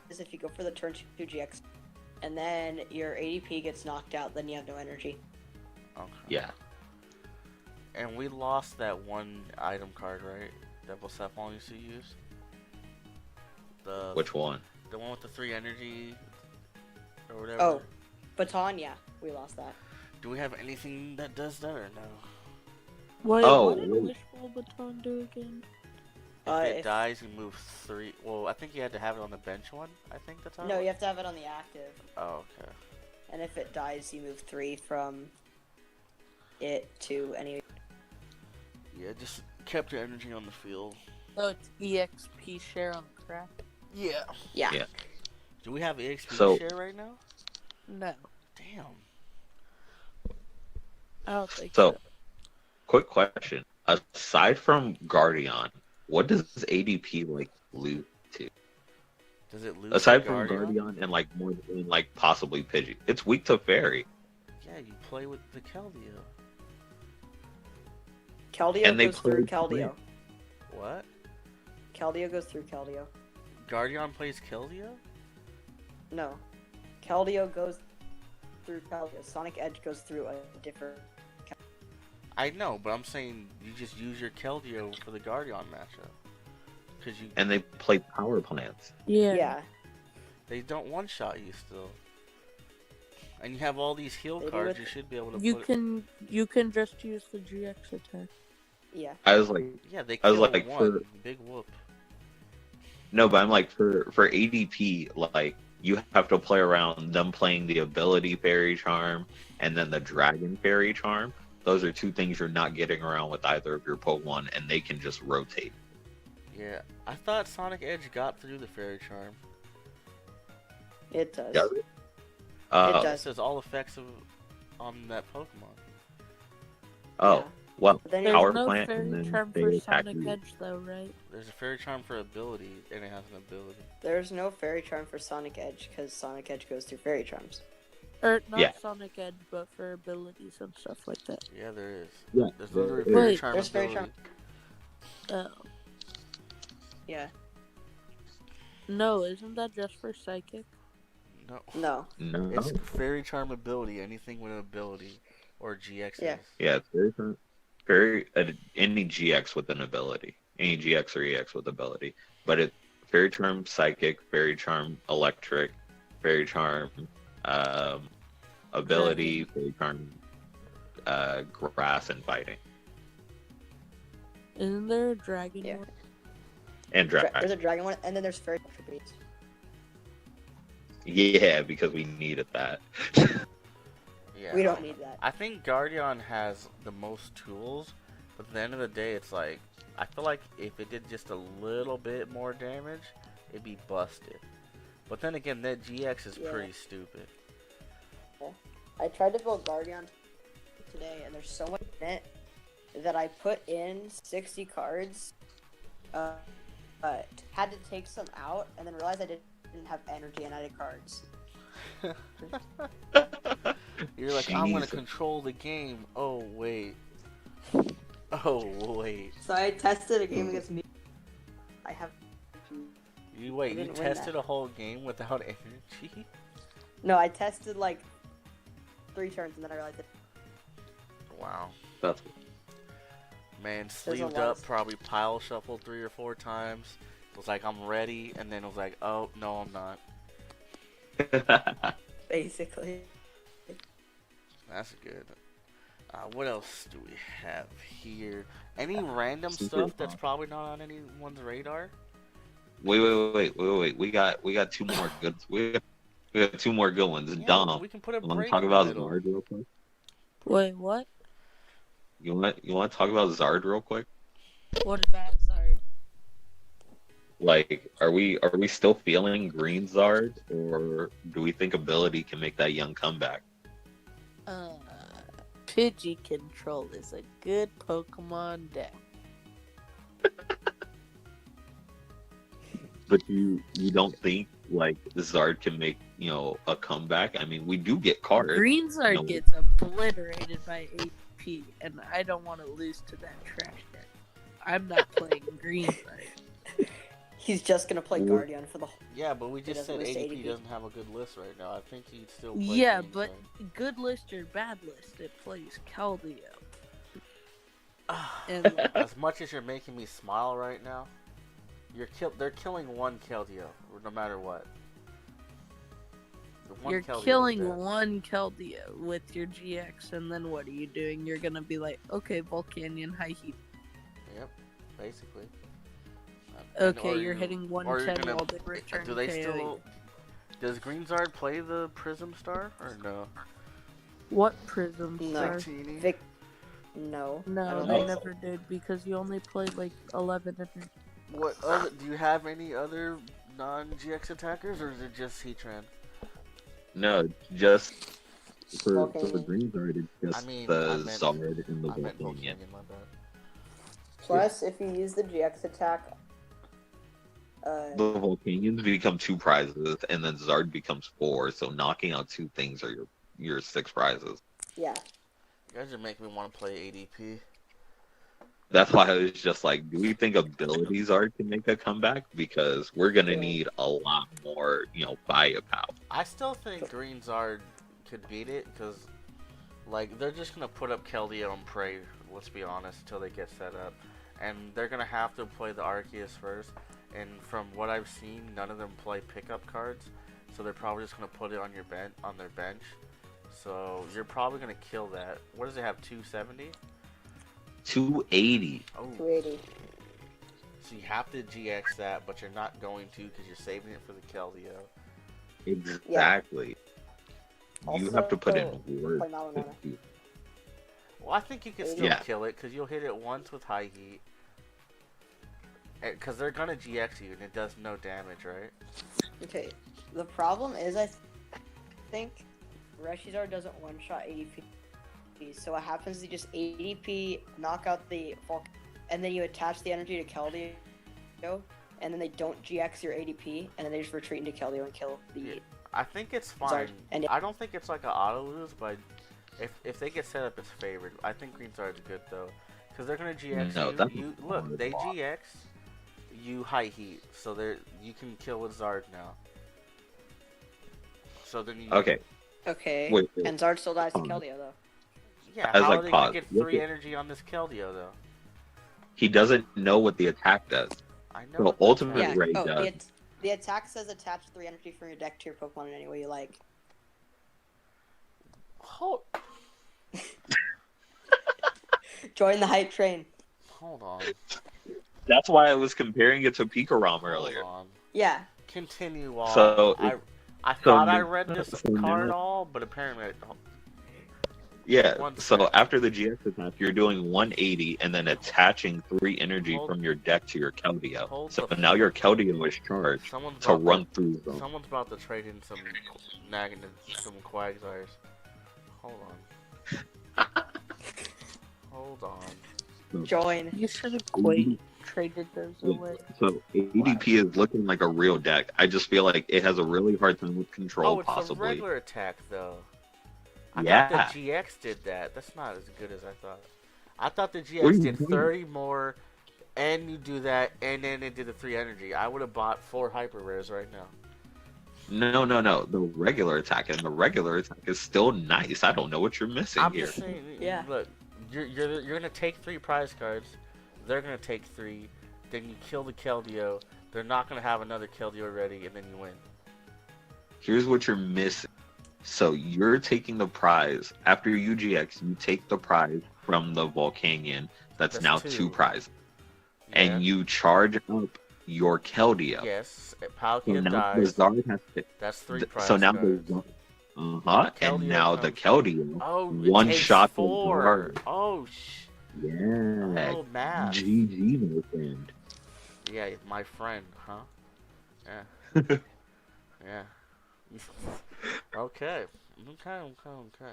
is if you go for the turn 2 GX, and then your ADP gets knocked out, then you have no energy. Okay. Yeah. And we lost that one item card, right? That Bocephalon used to use. Which one? The one with the 3 energy or whatever. Oh, Baton, yeah, we lost that. Do we have anything that does that or no? Wait, Oh, what did wait. Wishful Baton do again? If it If- dies, you move 3. Well, I think you had to have it on the bench one. I think that's how. No, you have to have it on the active, Oh, okay. and if it dies, you move 3 from it to any. Yeah, just kept your energy on the field. Oh, it's EXP share on crack. Yeah. Yeah. Yeah. Do we have EXP So- share right now? No, Damn. I don't think So, so. quick question. Aside from Guardian, what does ADP like lose to? Does it lose? Aside to from Guardian and like more than like possibly Pidgey, it's weak to Fairy. Yeah, you play with the Keldeo. Keldeo And they goes through play- Keldeo. What? Keldeo goes through Keldeo. Guardian plays Keldeo? No, Keldeo goes through Keldeo. Sonic Edge goes through a different. I know, but I'm saying you just use your Keldeo for the Guardian matchup. Because you And they play power plants. Yeah. Yeah, they don't one-shot you still. And you have all these heal They do cards, it- you should be able to You put... can just use the GX attack. yeah. I was like, Yeah, they I was kill like, one. for- Big whoop. no, but I'm like for ADP, like you have to play around them playing the ability Fairy Charm and then the Dragon Fairy Charm. Those are two things you're not getting around with either of your Pokemon, and they can just rotate. Yeah, I thought Sonic Edge got through the Fairy Charm. It does. Does it? It It does. says all effects on that Pokemon. Oh, Yeah. well, But then There's Power no plant, fairy and then charm they for attack Sonic you. Edge though, right? There's a Fairy Charm for ability, and it has an ability. there's no Fairy Charm for Sonic Edge because Sonic Edge goes through Fairy Charms. Or not Yeah. Sonic Edge, but for abilities and stuff like that. Yeah, there is. Yeah, There's there literally is. Fairy Wait, Charm there's Fairy ability. Oh. Yeah. No, isn't that just for Psychic? No. No. No. It's Fairy Charm ability, anything with an ability, or GX. Yeah. Yeah, it's any GX with an ability, any GX or EX with ability, but it Fairy Charm Psychic, Fairy Charm Electric, Fairy Charm ability, Fairy Charm Grass and Fighting, Isn't there a dragon Yeah. one? and There's Dragon. a Dragon one, and then there's Fairy Attributes. Yeah, because we needed that. Yeah. We don't need that. I think Guardian has the most tools, but at the end of the day, it's like I feel like if it did just a little bit more damage, it'd be busted. But then again, that GX is Yeah. pretty stupid. I tried to build Guardian today, and there's so much in it that I put in 60 cards, but had to take some out, and then realized I didn't have energy and I had cards. You're like, I'm gonna Jesus. control the game. Oh wait. Oh wait. So I tested a game against me. I have. You wait. I You didn't win tested that. a whole game without energy? No, I tested like 3 turns, and then I realized it. Wow. That's Man, a sleeved lot up, of- probably pile shuffled 3 or 4 times. Was like, I'm ready, and then it was like, oh no, I'm not. Basically. That's good. What else do we have here? Any random stuff that's probably not on anyone's radar? Wait. We got two more good. We got two more good ones. Yeah, Dom, we can put a you want to break talk in the about middle. Zard real quick? Wait, what? You want to talk about Zard real quick? What about Zard? Like, are we still feeling green Zard, or do we think ability can make that young comeback? Pidgey Control is a good Pokemon deck. But you don't think like Zard can make a comeback? I mean, we do get cards. Green Zard gets obliterated by AP, and I don't want to lose to that trash deck. I'm not playing Green Zard. He's just gonna play Guardian for the whole. Yeah, but we just said list ADP ADP. doesn't have a good list right now. I think he'd still play Yeah, Green but Zard. good list or bad list, it plays Keldeo. And As much as you're making me smile right now, they're killing one Keldeo, no matter what. you're killing one Keldeo with your GX, and then what are you doing? You're gonna be like, okay, Volcanion, high heat. Yep, basically. Okay, you're hitting 110 while they return Do they KO. still... Does Green Zard play the Prism Star, or no? What Prism No. Star? Victini? No. I No, don't they think so. never did because you only played like 11 of them. What other... Do you have any other non-GX attackers, or is it just Heatran? No, just for Volcanion. green Zard, it's just I meant Zard and the I meant Volcanion. Volcanion, my bad. Plus, if you use the GX attack, The Volcanions become 2 prizes, and then Zard becomes 4. So knocking out 2 things are your 6 prizes. yeah. You guys are making me want to play ADP. That's why I was just like, do we think ability Zard can make a comeback? Because we're gonna Yeah. need a lot more, firepower. I still think Green Zard could beat it, because, like, they're just going to put up Keldeo and pray, let's be honest, until they get set up. And they're going to have to play the Arceus first. And from what I've seen, none of them play pickup cards. So they're probably just going to put it on their bench. So you're probably going to kill that. What does it have, 270? 280. Oh, 280. so you have to GX that, but you're not going to because you're saving it for the Keldeo. Exactly. You have to put in work. play Malamana. Well, I think you can still kill it because you'll hit it once with high heat. Because they're gonna GX you and it does no damage, right? Okay. The problem is, I think Reshizard doesn't one-shot ADP. So what happens is you just ADP, knock out the Falcon, and then you attach the energy to Keldeo, and then they don't GX your ADP, and then they just retreat into Keldeo and kill the... Yeah, I think it's fine. Zard. And I don't think it's like an auto lose, but if they get set up, it's favored. I think Green Zard's good though, because they're gonna GX No, you. that's Look, they GX you high heat, so you can kill with Zard now. So then you Okay. Wait. And Zard still dies to Keldeo, though. Yeah, I was how like, are they gonna pause. get Look 3 at- energy on this Keldeo though? He doesn't know what the attack does. I know. So what the ultimate attack- Yeah. Ray Oh, does. the attack says attach 3 energy from your deck to your Pokemon in any way you like. Hold Join the hype train. on. That's why I was comparing it to Pikarom earlier. Hold on. Yeah. Continue on. So, I so thought I now- read this so card now- all, but apparently I don't. Yeah, One so second. after the GX attack, you're doing 180 and then attaching 3 energy Hold- from your deck to your Keldeo. hold So the- now your Keldeo is charged Someone's to about run through them. Someone's about to trade in some nagging some Quagsires. Hold on. Hold on. Join. You should have traded those Yeah. away. So ADP is looking like a real deck. I just feel like it has a really hard time with control, Oh, it's possibly. a regular attack though. I Yeah. thought the GX did that. That's not as good as I thought. I thought the What are GX you did doing? 30 more, and you do that, and then it did the 3 energy. I would have bought 4 hyper rares right now. No. The regular attack, and the regular attack is still nice. I don't know what you're missing I'm here. just saying. Yeah. Look, you're gonna take 3 prize cards. They're gonna take 3. Then you kill the Keldeo. They're not gonna have another Keldeo ready, and then you win. Here's what you're missing. So you're taking the prize after UGX. You take the prize from the Volcanion. That's now 2 prizes, Yeah. and you charge up your Keldeo. Yes. So Palkia now dies. the Zard has to. That's 3 prize So now cards. the and Keldeo now the comes- Keldeo Oh, it one takes shot the 4. Zard. Oh, Yeah. Oh, math. GG, my friend. Yeah, my friend, huh? Yeah. Yeah. Okay. Okay.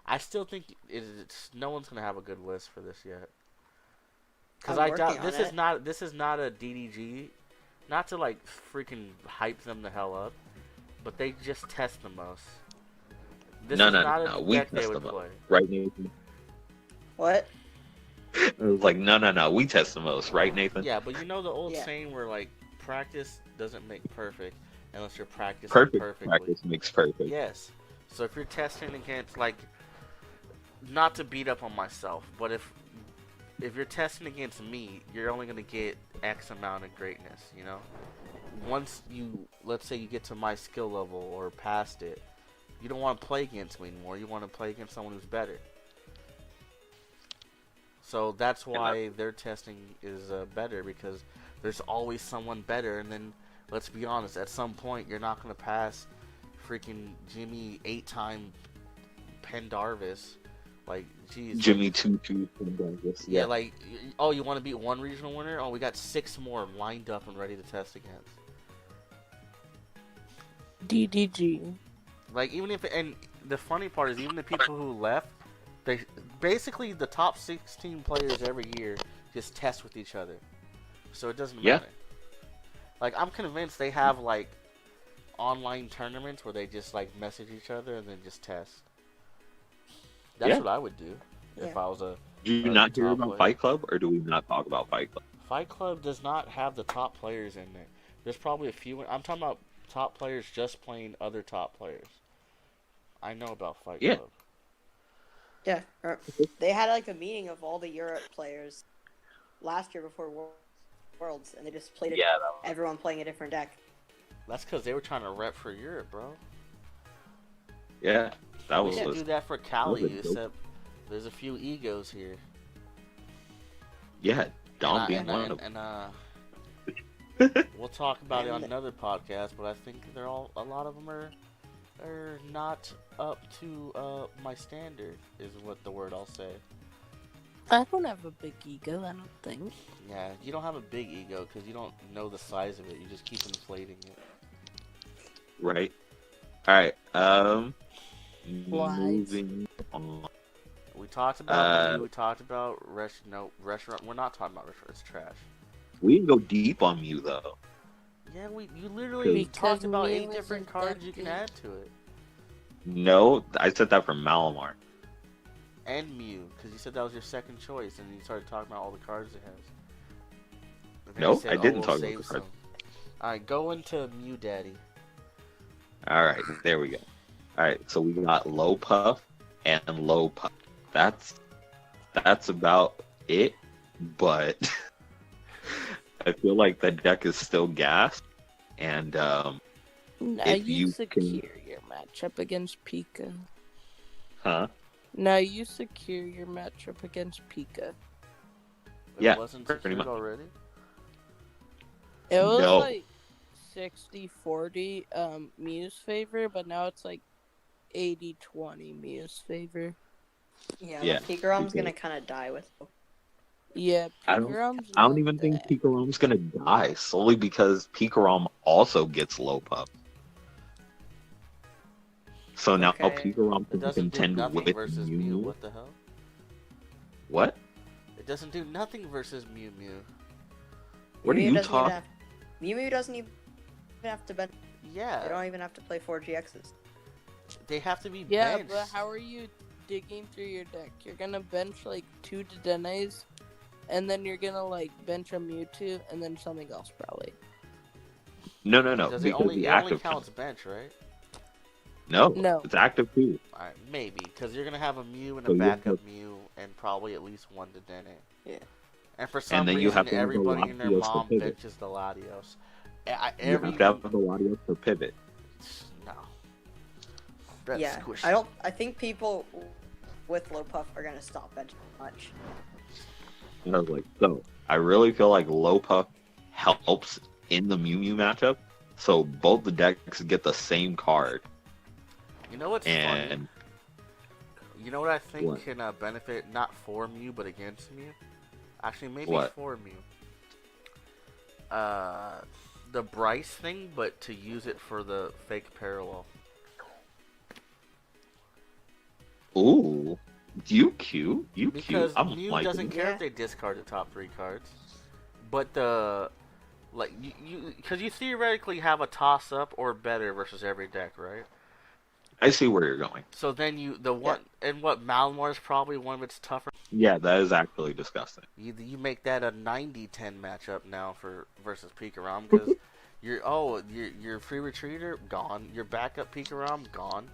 I still think it's no one's gonna have a good list for this yet. Because I'm I doubt working this is not a DDG, not to like freaking hype them the hell up, but they just test the most. This No, is no, not no. a We deck they test would them play. up. Right, Nathan? What? I was like, no. We test the most. Right, Nathan? Yeah, but you know the old Yeah. saying where like practice doesn't make perfect unless you're practicing Perfect perfectly. practice makes perfect. Yes. So if you're testing against like, not to beat up on myself, but if you're testing against me, you're only gonna get X amount of greatness. You know. Once you, let's say you get to my skill level or past it, you don't want to play against me anymore. You want to play against someone who's better. So that's why their testing is better, because there's always someone better. And then, let's be honest, at some point you're not going to pass freaking Jimmy 8-time Pendarvis. Like, geez. Jimmy 2-2 Pendarvis. Yeah, like, oh, you want to beat one regional winner? Oh, we got 6 more lined up and ready to test against. DDG. Like, even if, and the funny part is, even the people who left, they basically, the top 16 players every year just test with each other, so it doesn't matter. Like, I'm convinced they have like online tournaments where they just like message each other and then just test. That's what I would do if I was a. Do you not hear about player. Fight Club, or do we not talk about Fight Club? Fight Club does not have the top players in there. There's probably a few. I'm talking about top players just playing other top players. I know about Fight Club. Yeah, they had like a meeting of all the Europe players last year before Worlds, and they just played everyone playing a different deck. That's because they were trying to rep for Europe, bro. Yeah, that We was. should do that for Cali, that was a dope. except there's a few egos here. Yeah, Dom being one of them. And we'll talk about it on another podcast, but I think a lot of them are not up to my standard, is what the word I'll say. I don't have a big ego, I don't think. Yeah, you don't have a big ego because you don't know the size of it. You just keep inflating it. Right. All right. Lies. Moving on. We talked about we talked about restaurant. We're not talking about restaurant. It's trash. We can go deep on Mew though. Yeah, you literally Because talked about Mew 8 different isn't cards that you can good. add to it. No, I said that for Malamar. And Mew, because you said that was your second choice, and you started talking about all the cards it has. And then No, you said, I didn't we'll talk about save the cards. some. Alright, go into Mew Daddy. All right, there we go. All right, so we got Low Puff and Low Puff. That's about it, but I feel like the deck is still gassed, and Now if you you secure can- your matchup against Pika. huh? Now you secure your matchup against Pika. It Yeah, wasn't pretty secured much. already? It was No. like 60-40 Mew's favor, but now it's like 80-20 Mew's favor. Yeah, Yeah, but Pikarom's because- gonna kind of die with. Yeah, I don't- Pikarom's I don't not even think that. Picarom's gonna die solely because Picarom also gets Low Puff. So now Okay. Picarom It can doesn't do contend nothing with versus Mew. Mew. What the hell? What? It doesn't do nothing versus Mew. What are Mew you doesn't even talking? have- Mew doesn't even have to bench. They Yeah, don't even have to play 4 GXs. they have to be Yeah, benched. but how are you digging through your deck? You're gonna bench like 2 Dedenes, and then you're gonna like bench a Mewtwo, and then something else probably. No, Does it because only, the it only active counts bench, right? No, No. it's active too. Alright, maybe, because you're gonna have a Mew and So a you backup have- Mew, and probably at least one Dedenne. Yeah. And for some then you reason, have to have a everybody and their Latios to mom pivot. benches the Latios. You have to have the Latios for pivot. No. That's yeah, squishy. I think people with low puff are gonna stop benching much. And I was like, so I really feel like low puff helps in the Mew Mew matchup. So both the decks get the same card. You know what's funny? And You know what I think what? can benefit not for Mew but against Mew? Actually, maybe What? for Mew. The Bryce thing, but to use it for the fake parallel. Ooh, you cute. You cute. Because I'm Mew liking doesn't it. care Yeah. if they discard the top 3 cards, but the like because you theoretically have a toss up or better versus every deck, right? I see where you're going. So then what Malamar is probably one of its tougher. Yeah, that is actually disgusting. You make that a 90-10 matchup now for versus Pikarom because your free retreater gone, your backup Pikarom gone.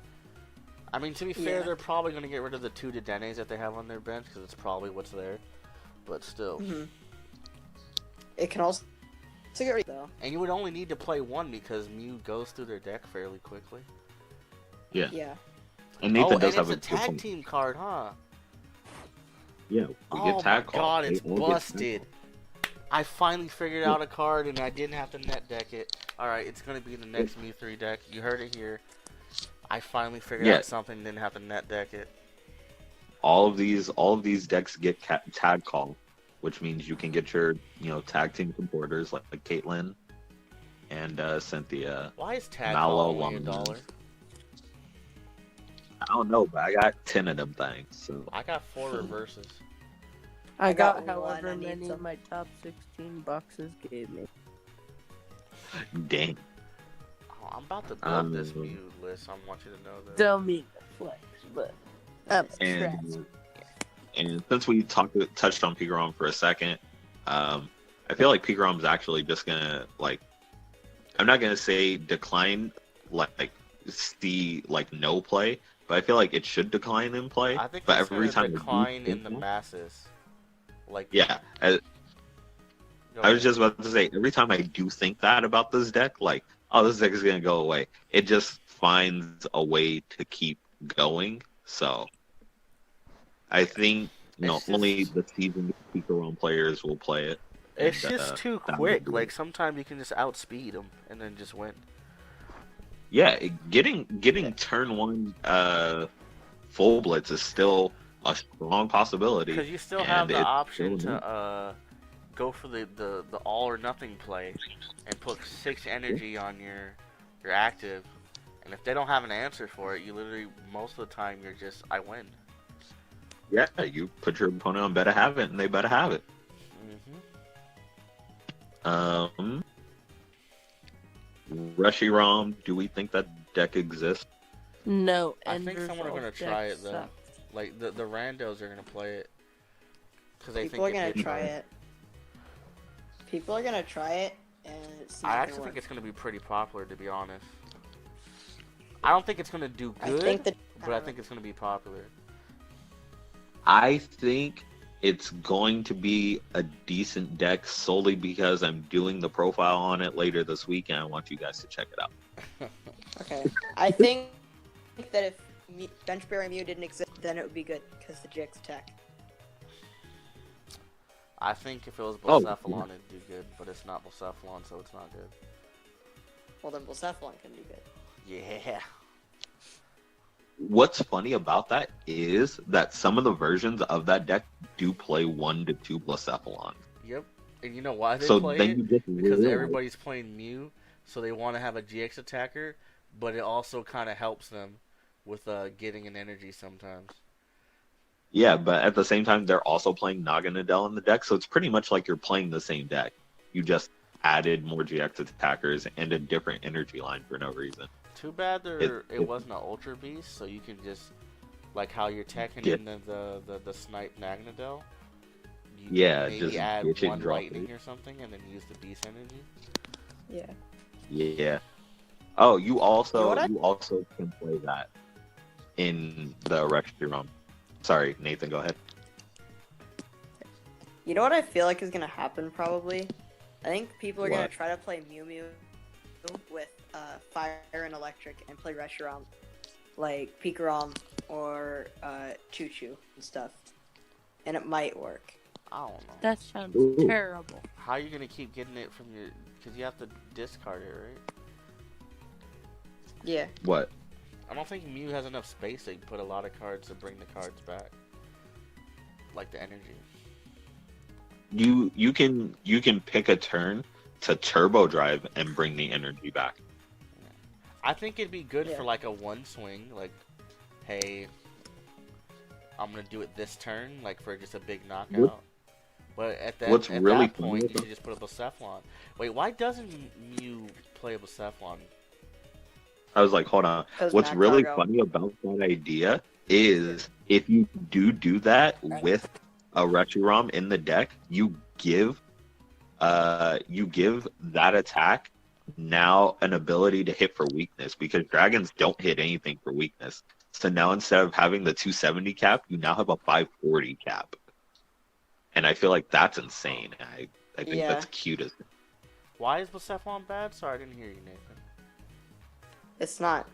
I mean, to be fair, Yeah. they're probably going to get rid of the 2 Dedennes that they have on their bench because it's probably what's there. But still. Mm-hmm. It can also get rid though. And you would only need to play 1 because Mew goes through their deck fairly quickly. Yeah. Yeah. And Nathan does and have it's a good tag point. team card, huh? Yeah, we Oh get my tag calls. god, They it's all get tag busted. I finally figured out a card and I didn't have to net deck it. Alright, it's going to be the next Mew 3 deck. You heard it here. I finally figured Yeah. out something and didn't have to net deck it. All of these decks get tag call, which means you can get your tag team supporters like Caitlyn and Cynthia. Why is tag Mallow, call only Longman. $1? I don't know, but I got 10 of them things. So I got 4 reverses. I got got one, however I need many some. my top 16 boxes gave me. dang. Oh, I'm about to build this Mew list. I want you to know that. Don't mean to flex, but I'm trash. And since we touched on Pikarom for a second, I feel like Pikarom's actually just gonna I'm not gonna say decline see no play, but I feel like it should decline in play. I think but it's every going time to I do decline think in the that- masses. Yeah, Go I was ahead. just about to say, every time I do think that about this deck, this deck is gonna go away, it just finds a way to keep going. So I think It's only just- the seasoned Pikarom players will play it. It's and, just too that quick. would be- Sometimes you can just outspeed them and then just win. Yeah, getting turn 1 full blitz is still a strong possibility. Because you still have and the it's option still to go for the all or nothing play and put 6 energy on your active. And if they don't have an answer for it, you literally, most of the time, you're just, I win. Yeah, you put your opponent on better have it, and they better have it. Reshiram, do we think that deck exists? No, I think Ender's someone are all going to try decks it, though. suck. Like, the randos are going to play it. Because they People are think gonna it hits try hard. it. People are gonna try it and see I if it actually think works. it's going to be pretty popular, to be honest. I don't think it's going to do I good, think that but I think it's going to be popular. I think it's going to be a decent deck solely because I'm doing the profile on it later this week, and I want you guys to check it out. Okay. I think that if Bench Bearer Mew didn't exist, then it would be good because the GX attack. I think if it was Oh, Blacephalon, it'd do good, but it's not Blacephalon, so it's not good. Well, then Blacephalon can do good. Yeah. What's funny about that is that some of the versions of that deck do play 1 to 2 Blacephalon. Yep. And you know why they So play then it? you just Because realize- everybody's playing Mew, so they want to have a GX attacker, but it also kind of helps them with getting an energy sometimes. Yeah, but at the same time, they're also playing Naganadel in the deck, so it's pretty much like you're playing the same deck. You just added more GX attackers and a different energy line for no reason. Too bad it it- wasn't an Ultra Beast, so you can just, like how you're teching Yeah. in the Snipe Naganadel. You Yeah, maybe just add get it one drop lightning it. or something, and then use the Beast energy. Yeah. Yeah. Oh, you You know also what I- can play that in the Reshiram. Sorry, Nathan, go ahead. You know what I feel like is gonna happen probably? I think people are gonna What? try to play Mew Mew with Fire and Electric and play Reshiram like Pikarom or Choo Choo and stuff, and it might work. I don't know. That sounds Ooh. terrible. How are you gonna keep getting it from your? Because you have to discard it, right? Yeah. What? I don't think Mew has enough space to put a lot of cards to bring the cards back, like the energy. You can pick a turn to turbo drive and bring the energy back. I think it'd be good Yeah. for like a one swing, like, hey, I'm gonna do it this turn, like for just a big knockout. But at that What's at really that point, funny you should just put up a Cephalon. Wait, why doesn't Mew play up a Cephalon? I was like, hold on. 'Cause What's Mad really Cargo. funny about that idea is if you do that with a Reshiram in the deck, you give that attack now an ability to hit for weakness because dragons don't hit anything for weakness. So now instead of having the 270 cap, you now have a 540 cap. And I feel like that's insane. I think Yeah. that's cute as Why is Cephalon bad? Sorry, I didn't hear you, Nathan. It's not.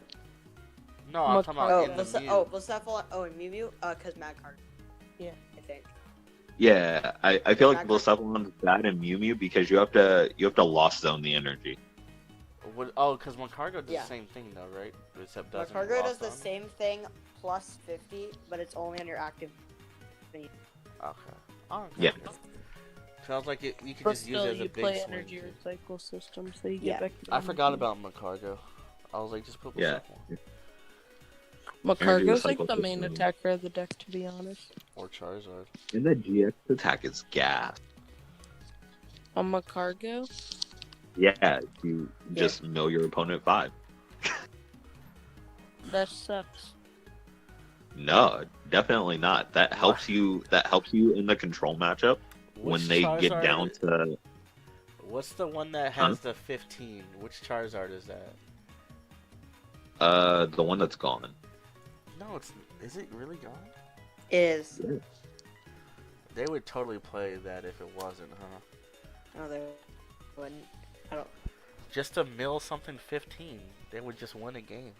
No, I'm talking about Oh, in the Mew. Blacephalon. Oh, and Mew Mew. Cause Mad Card. Yeah. I think. Yeah, I feel like Exactly. Blacephalon's bad in Mew Mew because you have to lost zone the energy. Because Moncargo does Yeah. the same thing though, right? Except Mad doesn't. Cargo does lost the zone? same thing plus 50, but it's only on your active. Okay. Oh, okay. Yeah. Sounds like you could But just use still, it as a you big play swing. energy too. recycle system, so you Yeah. get back to I forgot energy. about Moncargo. I was like, just put Yeah. Cephalon. Macargo's like recycle the main system. attacker of the deck, to be honest. Or Charizard. And the GX attack is gas. On Macargo, Yeah, you just know your opponent 5. that sucks. No, definitely not. That helps you. That helps you in the control matchup when Which they get Charizard- down to. What's the one that has the 15? Which Charizard is that? The one that's gone. No, it's. Is it really gone? It is. They would totally play that if it wasn't, huh? No, they wouldn't. I don't. Just to mill something 15, they would just win a game.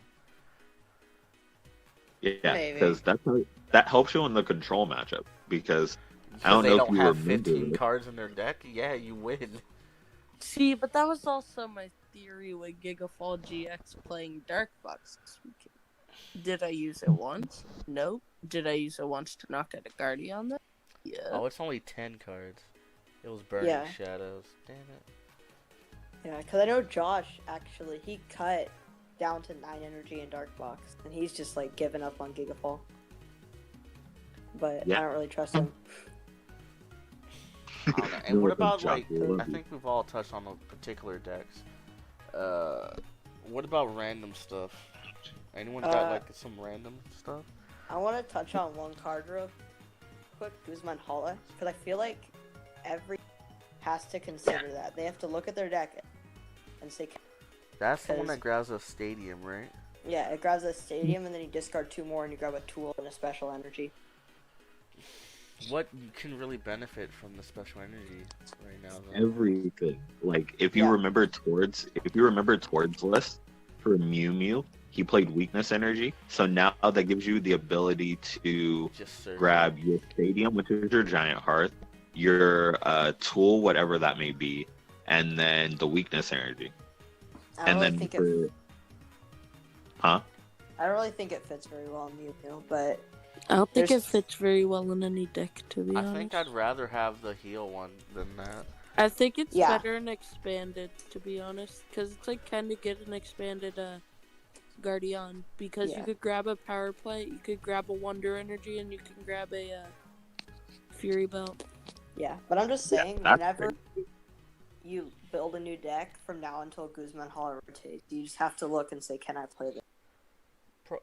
Yeah, Maybe. because that helps you in the control matchup. Because I Because don't they know if don't you have remember 15 this. cards in their deck. Yeah, you win. See, but that was also my theory with Gigafall GX playing Dark Box this weekend. Did I use it once? Nope. Did I use it once to knock out a Guardian then? Yeah. Oh, it's only 10 cards. It was Burning Yeah. Shadows. Damn it. Yeah, because I know Josh actually he cut down to 9 energy in Dark Box, and he's just like giving up on Gigafall. But Yeah. I don't really trust him. I don't know. And You're what welcome, about, Josh. like, We love I you. think we've all touched on the particular decks. What about random stuff? Anyone got, like, some random stuff? I want to touch on one card real quick, Guzman Hala, because I feel like every has to consider that. They have to look at their deck and say, That's the one 'Cause- that grabs a stadium, right? yeah, it grabs a stadium, and then you discard 2 more, and you grab a tool and a special energy. What can really benefit from the special energy right now, though? Everything. Like if you Yeah. remember towards list for Mew Mew, he played weakness energy. So now that gives you the ability to Just surge. grab your stadium, which is your giant hearth, your tool, whatever that may be, and then the weakness energy. I don't And really then think for it. huh? I don't really think it fits very well in Mew Mew, but I don't think There's- it fits very well in any deck, to be I honest. think I'd rather have the heal one than that. I think it's Yeah. better and expanded, to be honest, because it's like kind of get an expanded Guardian, because Yeah. you could grab a power play, you could grab a Wonder Energy, and you can grab a Fury Belt. yeah. But I'm just Yeah, saying, that's whenever you build a new deck from now until Guzman Hala rotates, you just have to look and say, can I play this?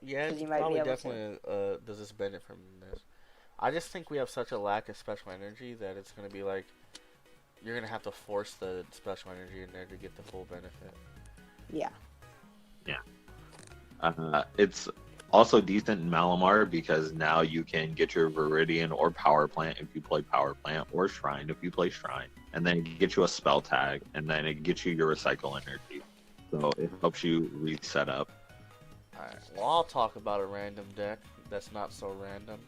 Yeah, 'Cause it's you might be probably able to. definitely does this benefit from this. I just think we have such a lack of special energy that it's going to be like, you're going to have to force the special energy in there to get the full benefit. Yeah. It's also decent in Malamar because now you can get your Viridian or Power Plant if you play Power Plant, or Shrine if you play Shrine, and then it gets you a spell tag, and then it gets you your recycle energy. So it helps you reset up. Alright, well, I'll talk about a random deck that's not so random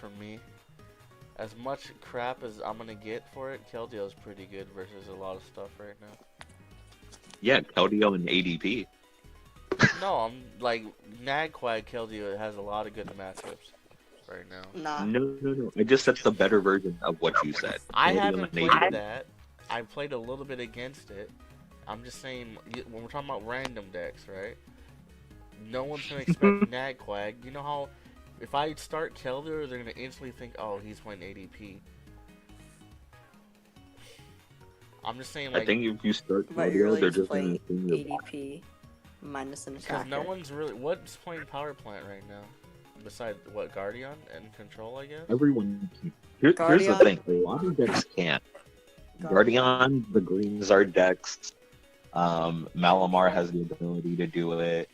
for me. As much crap as I'm gonna get for it, Keldeo's pretty good versus a lot of stuff right now. Yeah, Keldeo and ADP. No, I'm like Nagquag Keldeo has a lot of good matchups right now. Nah. No. I just said the better version of what you said. I Keldeo haven't and played ADP. that. I played a little bit against it. I'm just saying, when we're talking about random decks, right? No one's gonna expect Nagquag. You know how if I start Keldeo, they're gonna instantly think, oh, he's playing ADP. I'm just saying, like, I think if you start But you're Keldeo, really they're just just gonna playing assume you're ADP minus an because attacker. no one's really what's playing Power Plant right now, besides what Guardian and Control, I guess. everyone. Here's the Guardian. thing: a lot of decks can't. Guardian, the greens are decks. Malamar has the ability to do it.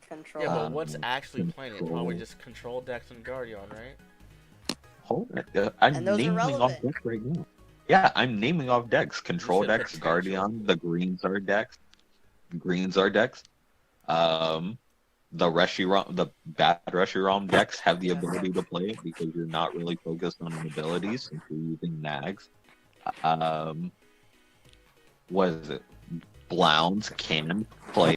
Control. Yeah, but what's actually playing it? Probably Control. just Control decks and Guardian, right? Hold on. I'm And those are naming off relevant. decks right now. Yeah, I'm naming off decks. Control said decks, potential. Guardian, the greens are decks. Greens are decks. The Reshiram, the bad Reshiram decks have the ability to play it because you're not really focused on abilities since you're using Nags. What is it? Blounds can play.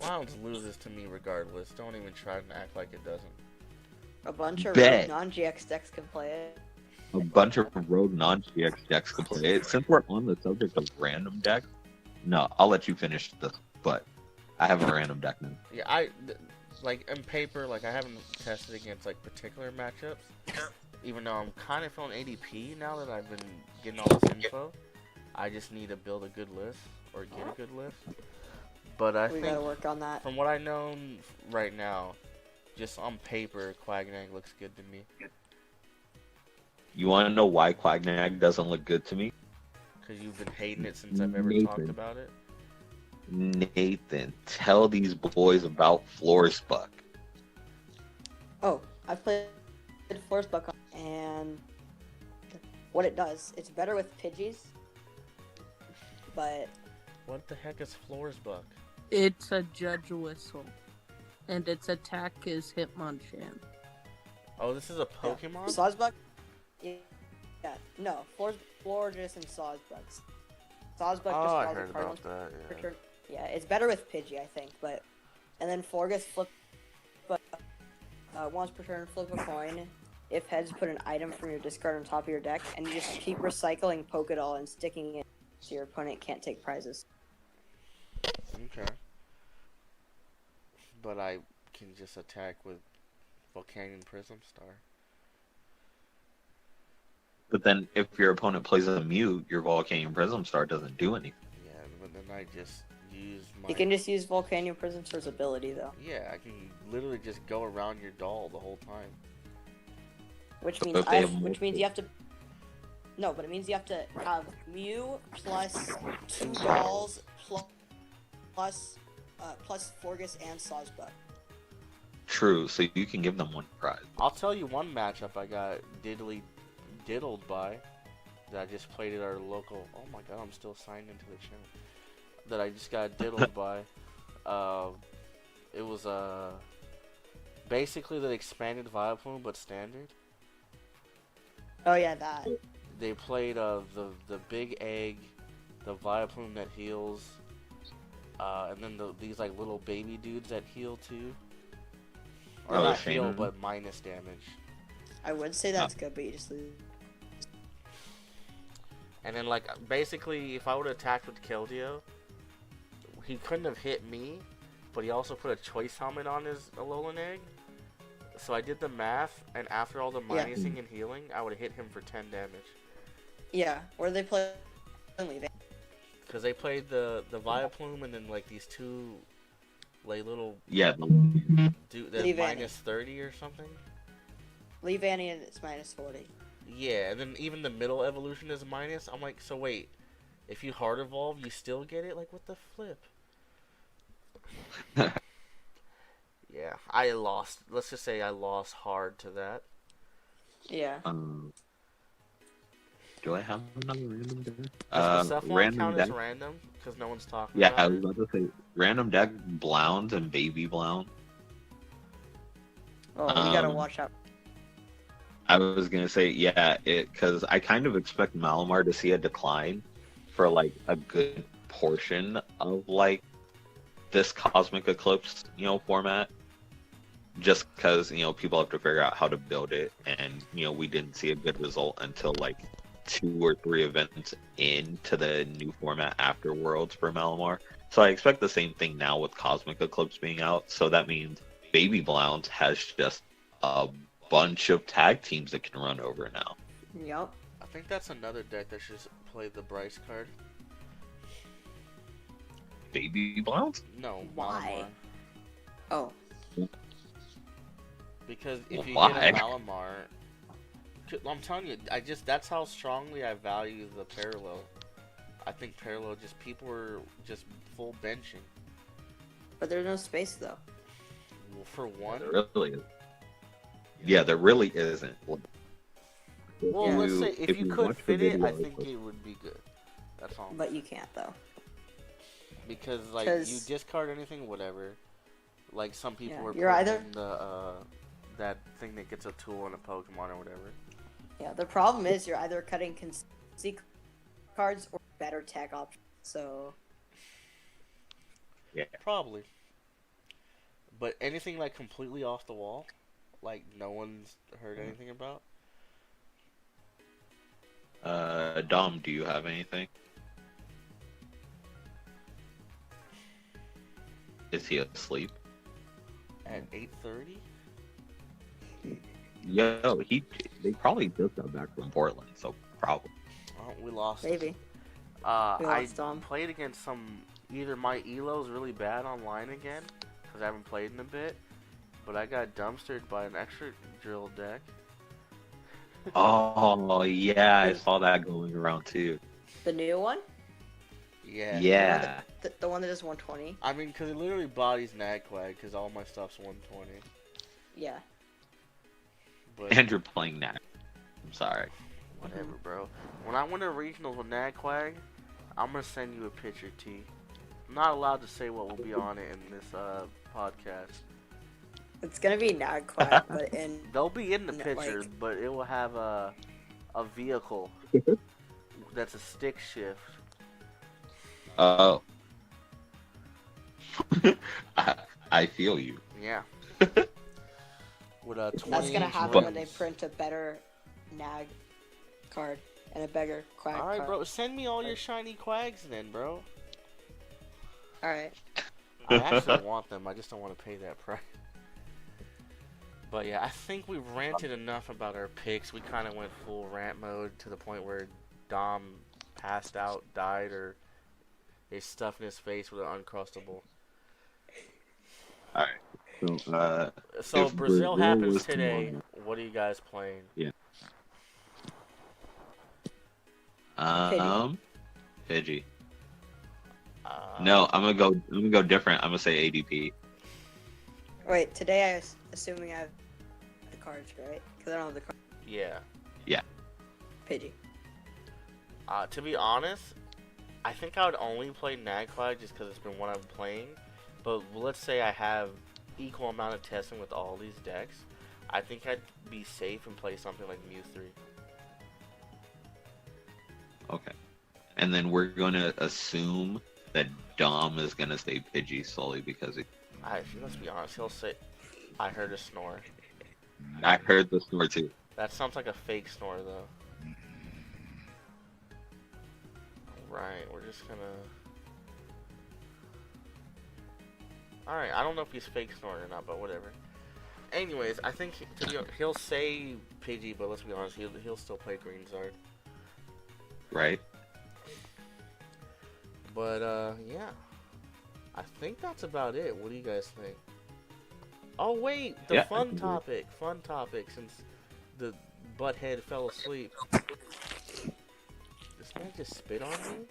Lounge loses to me regardless. Don't even try to act like it doesn't. A bunch of Bet. non-GX decks can play it. A bunch of rogue non-GX decks can play it. Since we're on the subject of random decks, no, I'll let you finish this, but I have a random deck now. Yeah, like in paper, like I haven't tested against like particular matchups. Even though I'm kind of feeling ADP now that I've been getting all this info, I just need to build a good list or get a good list. But I We think gotta work on that. from what I know right now, just on paper, Quagnag looks good to me. You want to know why Quagnag doesn't look good to me? Because you've been hating it since I've ever Nathan. talked about it. Nathan, tell these boys about Florsbuck. Oh, I've played Forcebuck and what it does, it's better with Pidgeys, but What the heck is Florsbuck? It's a Judge Whistle, and its attack is Hitmonchan. Oh, this is a Pokemon? Sawsbuck? Yeah, no, Florges and Sawsbucks. Sawsbuck Oh, just I draws a heard card about once that, per yeah. turn. Yeah, it's better with Pidgey, I think, but... And then Florges once per turn, flip a coin. If heads, put an item from your discard on top of your deck, and you just keep recycling Pokédoll and sticking it so your opponent can't take prizes. Okay. But I can just attack with Volcanion Prism Star. But then if your opponent plays a Mew, your Volcanion Prism Star doesn't do anything. Yeah, but then I just use my... You can just use Volcanion Prism Star's ability, though. Yeah, I can literally just go around your doll the whole time. Which So means if they have which means you have to. No, but it means you have to have Mew plus 2 dolls plus Forgus and Sawsbuck. True, so you can give them one prize. I'll tell you one matchup I got diddled by. That I just played at our local... Oh my god, I'm still signed into the channel. That I just got diddled by. It was basically the expanded Vileplume, but standard. Oh yeah, that. They played the big egg, the Vileplume that heals, and then these like little baby dudes that heal too. Or Oh, not the heal, Shaman. but minus damage. I would say that's good, but you just lose. And then like basically, if I would have attacked with Keldeo, he couldn't have hit me, but he also put a choice helmet on his Alolan egg. So I did the math, and after all the Yeah. minusing and healing, I would have hit him for 10 damage. Yeah, where they play. Because they played the Vileplume and then like these two like little Yeah, dude Leave that's Annie. minus 30 or something. Leave Annie and it's minus 40. Yeah, and then even the middle evolution is minus. I'm like, so wait, if you hard evolve, you still get it? Like, what the flip? Yeah, I lost. Let's just say I lost hard to that. Yeah. Do I have another random deck? Does the Cephalon Random count deck. as random? Because no one's talking Yeah, I about was it. about to say random deck Blound and Baby Blound. Oh, you gotta Um, watch out. I was gonna say, yeah, because I kind of expect Malamar to see a decline for like a good portion of like this Cosmic Eclipse, format. Just because people have to figure out how to build it, and we didn't see a good result until like 2 or 3 events into the new format after Worlds for Malamar. So I expect the same thing now with Cosmic Eclipse being out. So that means Baby Blounds has just a bunch of tag teams that can run over now. Yup. I think that's another deck that should play the Bryce card. Baby Blounds? No, Why? Malamar. Oh. Because if you Why? get a Malamar, I'm telling you, that's how strongly I value the parallel. I think parallel people were just full benching. But there's no space though. Well, for one, There really is. Yeah, there really isn't. well, Yeah. let's say if you could watch the fit it, video, I think it would be good. That's all. But you can't though. Because like 'Cause- you discard anything, whatever. Like some people Yeah, were you're putting either- in the that thing that gets a tool on a Pokemon or whatever. Yeah, the problem is you're either cutting consistency cards or better tag options. So Probably. But anything like completely off the wall, like no one's heard anything about. Dom, do you have anything? Is he asleep? At 8:30. Yo, they probably just got back from Portland, so probably. Oh, we lost. maybe. We I lost Dom. played against either my elo's really bad online again, because I haven't played in a bit, but I got dumpstered by an extra drill deck. Oh yeah, I saw that going around too. The new one? Yeah. Yeah. The one that is 120? I mean, because it literally bodies Nagquag, because all my stuff's 120. Yeah. But And you're playing that. I'm sorry. whatever, bro. When I win a regionals with Nagquag, I'm going to send you a picture, T. I'm not allowed to say what will be on it in this podcast. It's gonna be Nagquag, but in They'll be in the No, picture, like- but it will have a vehicle that's a stick shift. Oh. I feel you. Yeah. With a 20 that's gonna inch happen But- when they print a better Nag card and a better Quag Alright, card. bro. Send me all your shiny Quags then, bro. Alright. I actually want them. I just don't want to pay that price. But yeah, I think we've ranted enough about our picks. We kind of went full rant mode to the point where Dom passed out, died, or is stuffing his face with an Uncrustable. Alright. So, So If Brazil Brazil happens was today. tomorrow. What are you guys playing? Pidgey. Uh, No, I'm gonna go different. I'm gonna say ADP. Wait, today assuming I have the cards, right? Because I don't have the cards. Yeah. Pidgey. To be honest, I think I would only play Nagquag just because it's been what I'm playing. But let's say I have equal amount of testing with all these decks. I think I'd be safe and play something like Mew 3. Okay. And then we're gonna assume that Dom is gonna say Pidgey solely because Let's be honest, he'll say, I heard a snore. I heard the snore too. That sounds like a fake snore, though. Right, we're just gonna... Alright, I don't know if he's fake snoring or not, but whatever. Anyways, I think he'll say Pidgey, but let's be honest, he'll still play Green Zard. Right? But, yeah. I think that's about it. What do you guys think? Oh, wait! The Yeah, I fun can do topic! Fun topic, since the butthead fell asleep. This man just spit on me?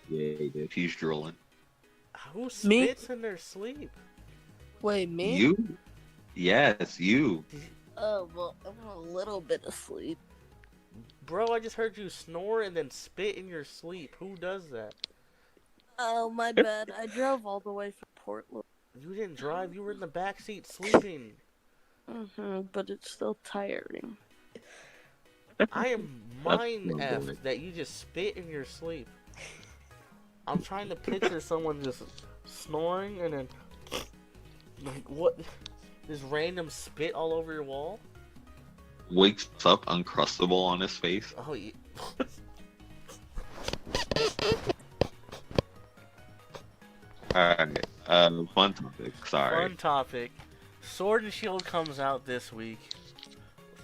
Yeah, he did. He's drooling. Who Me? spits in their sleep? Wait, me? You? Yes, you. Oh, well, I'm a little bit asleep. Bro, I just heard you snore and then spit in your sleep. Who does that? Oh, my bad. I drove all the way from Portland. You didn't drive. You were in the back seat sleeping. But it's still tiring. I am That's mind not effed good. that you just spit in your sleep. I'm trying to picture someone just snoring and then like what? This random spit all over your wall? Wakes up uncrustable on his face. Oh yeah. Alright, fun topic. Sorry. Fun topic. Sword and Shield comes out this week.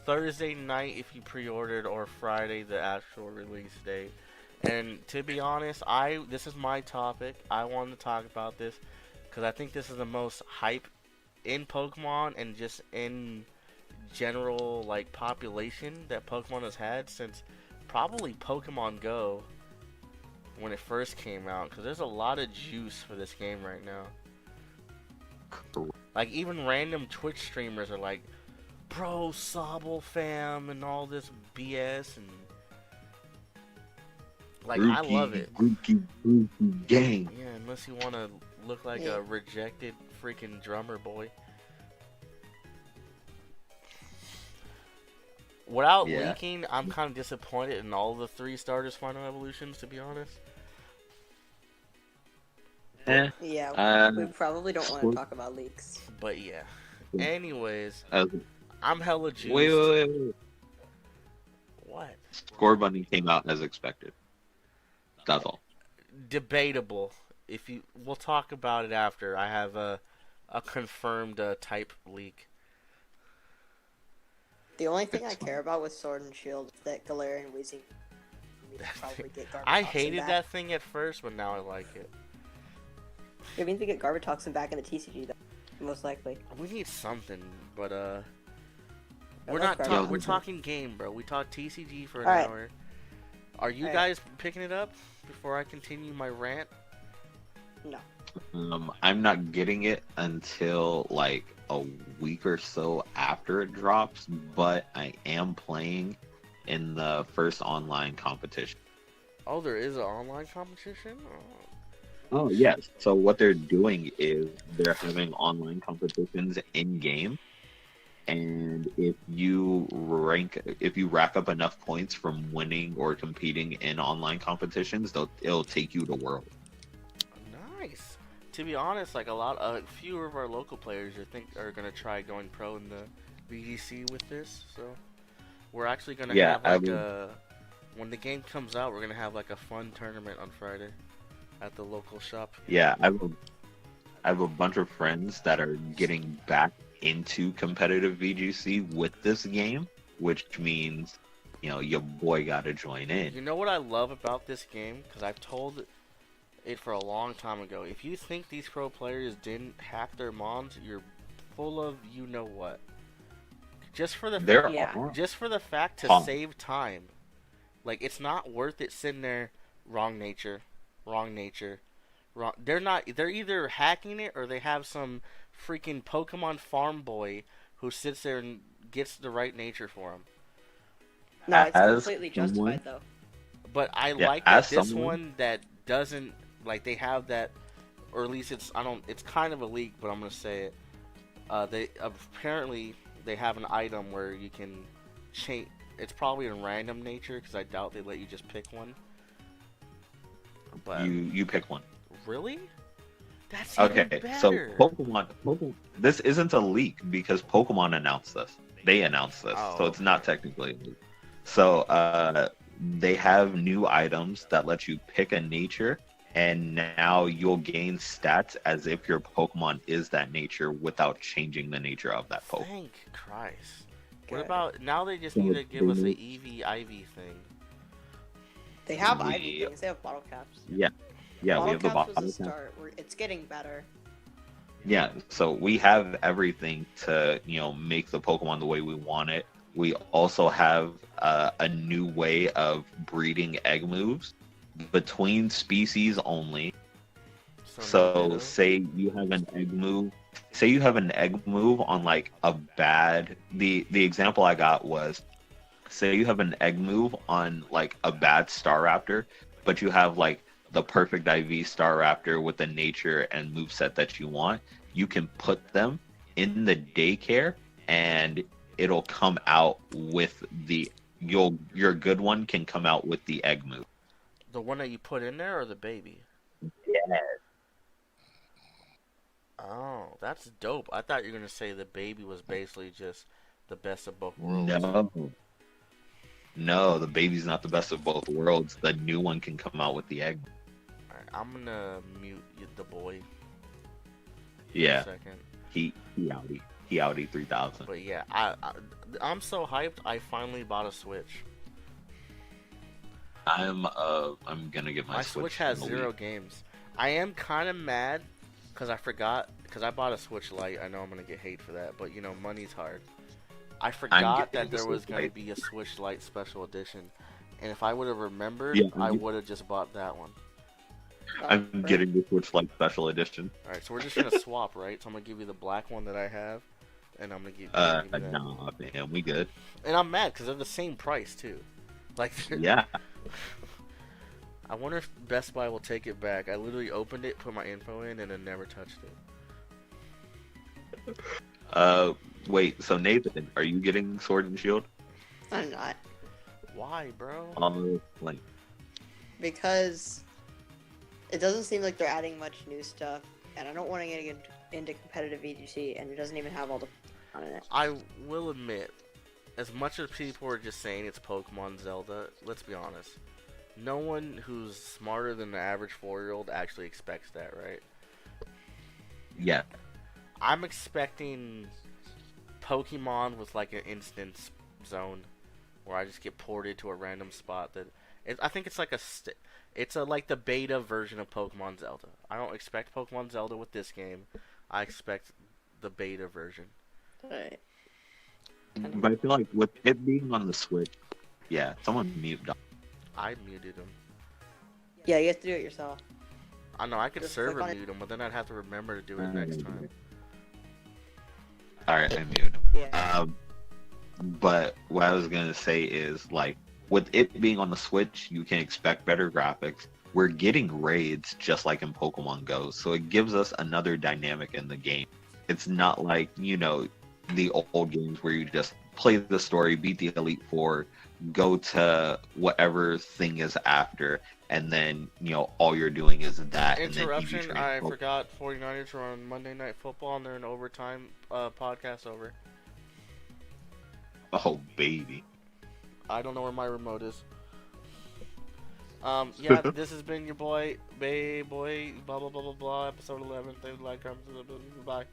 Thursday night if you pre-ordered, or Friday the actual release date. And to be honest, this is my topic. I wanted to talk about this because I think this is the most hype in Pokemon and just in general like population that Pokemon has had since probably Pokemon Go when it first came out. Because there's a lot of juice for this game right now. Like even random Twitch streamers are like, "Bro, Sobble fam," and all this BS, and like I love it. Grookey gang. Yeah, unless you want to look like a rejected freaking drummer boy. Without leaking, I'm kind of disappointed in all the 3 starters final evolutions, to be honest. Yeah, we probably don't want to talk about leaks. But yeah. Anyways, Uh, I'm hella juiced. wait. What? Score Bunny came out as expected. That's all. Debatable. We'll talk about it after. I have a confirmed type leak. The only thing I care about with Sword and Shield is that Galarian and Weezing probably get Garbatoxin I hated back. that thing at first, but now I like it. It means we get Garbatoxin back in the TCG, though, most likely. We need something, but I we're like not. Garbatoxin. We're talking game, bro. We talked TCG for an Alright. hour. Are you Alright. guys picking it up before I continue my rant? No. I'm not getting it until like a week or so after it drops, but I am playing in the first online competition. Oh, there is an online competition? Oh yes. So what they're doing is they're having online competitions in game, and if you rack up enough points from winning or competing in online competitions, it'll take you to world. Nice. To be honest, like a few of our local players are gonna try going pro in the VGC with this. So we're actually gonna have like when the game comes out, we're gonna have like a fun tournament on Friday at the local shop. Yeah, I have a bunch of friends that are getting back into competitive VGC with this game, which means, your boy got to join in. You know what I love about this game? Because I've told it for a long time ago. If you think these pro players didn't hack their mons, you're full of you know what. Just for the fact to save time. Like, it's not worth it sitting there. Wrong nature. They're either hacking it or they have some freaking Pokemon farm boy who sits there and gets the right nature for them. No, it's completely justified, though. But I like that this one that doesn't, like, they have that, or at least it's kind of a leak, but I'm gonna say it. They apparently they have an item where you can change. It's probably in random nature because I doubt they let you just pick one. But you pick one. Really? That's okay. Even better. So Pokemon. This isn't a leak because Pokemon announced this. They announced this, so it's not technically a leak. So they have new items that let you pick a nature, and now you'll gain stats as if your Pokemon is that nature without changing the nature of that Pokemon. Thank Christ. What about now? They just need to give us an EV/IV thing. They have IV things. They have bottle caps. Yeah, we have the bottle was a start. It's getting better. Yeah, so we have everything to make the Pokemon the way we want it. We also have a new way of breeding egg moves between species only. So say you have an egg move. Say you have an egg move on like a bad. The example I got was, say you have an egg move on like a bad Staraptor, but you have like the perfect IV Staraptor with the nature and moveset that you want. you can put them in the daycare, and it'll come out with your good one can come out with the egg move. The one that you put in there or the baby? Yeah. Oh, that's dope. I thought you were gonna say the baby was basically just the best of both worlds. No, the baby's not the best of both worlds. The new one can come out with the egg. Alright, I'm gonna mute the boy. Yeah. For a second. He outie 3000. But yeah, I'm so hyped. I finally bought a Switch. I'm gonna get my Switch has 0 games. I am kind of mad because I forgot, because I bought a Switch Lite. I know I'm gonna get hate for that, but you know, money's hard. I forgot that there was gonna be a Switch Lite special edition, and if I would have remembered, I would have just bought that one. I'm getting the Switch Lite special edition. All right, so we're just gonna swap, right? So I'm gonna give you the black one that I have, and I'm gonna give you that. Nah, man, we good. And I'm mad because they're the same price too. Like, yeah. I wonder if Best Buy will take it back. I literally opened it, put my info in, and then never touched it. Wait. So Nathan, are you getting Sword and Shield? I'm not. Why, bro? Like, because it doesn't seem like they're adding much new stuff, and I don't want to get into competitive EDC, and it doesn't even have all the on it. I will admit, as much as people are just saying it's Pokemon Zelda, let's be honest. No one who's smarter than the average 4-year-old actually expects that, right? yeah. I'm expecting Pokemon with like an instance zone where I just get ported to a random spot. I think it's like like the beta version of Pokemon Zelda. I don't expect Pokemon Zelda with this game. I expect the beta version. Right. But I feel like with it being on the Switch, yeah, someone mute Dom. I muted him. Yeah, you have to do it yourself. I know I could Just server click on it. mute him, but then I'd have to remember to do it next time. Alright, I muted him. Yeah. But what I was gonna say is, like, with it being on the Switch, you can expect better graphics. We're getting raids just like in Pokemon Go, so it gives us another dynamic in the game. It's not like, you know, the old games where you just play the story, beat the Elite Four, go to whatever thing is after, and then, you know, all you're doing is that. Interruption, and then I forgot 49ers are on Monday Night Football and they're in overtime. Podcast over. Oh, baby. I don't know where my remote is. Yeah, this has been your boy, blah, blah, blah, blah, blah, episode 11. They would like, bye.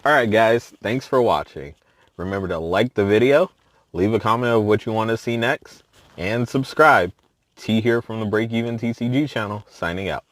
Alright guys, thanks for watching. Remember to like the video, leave a comment of what you want to see next, and subscribe. T here from the Break Even TCG channel, signing out.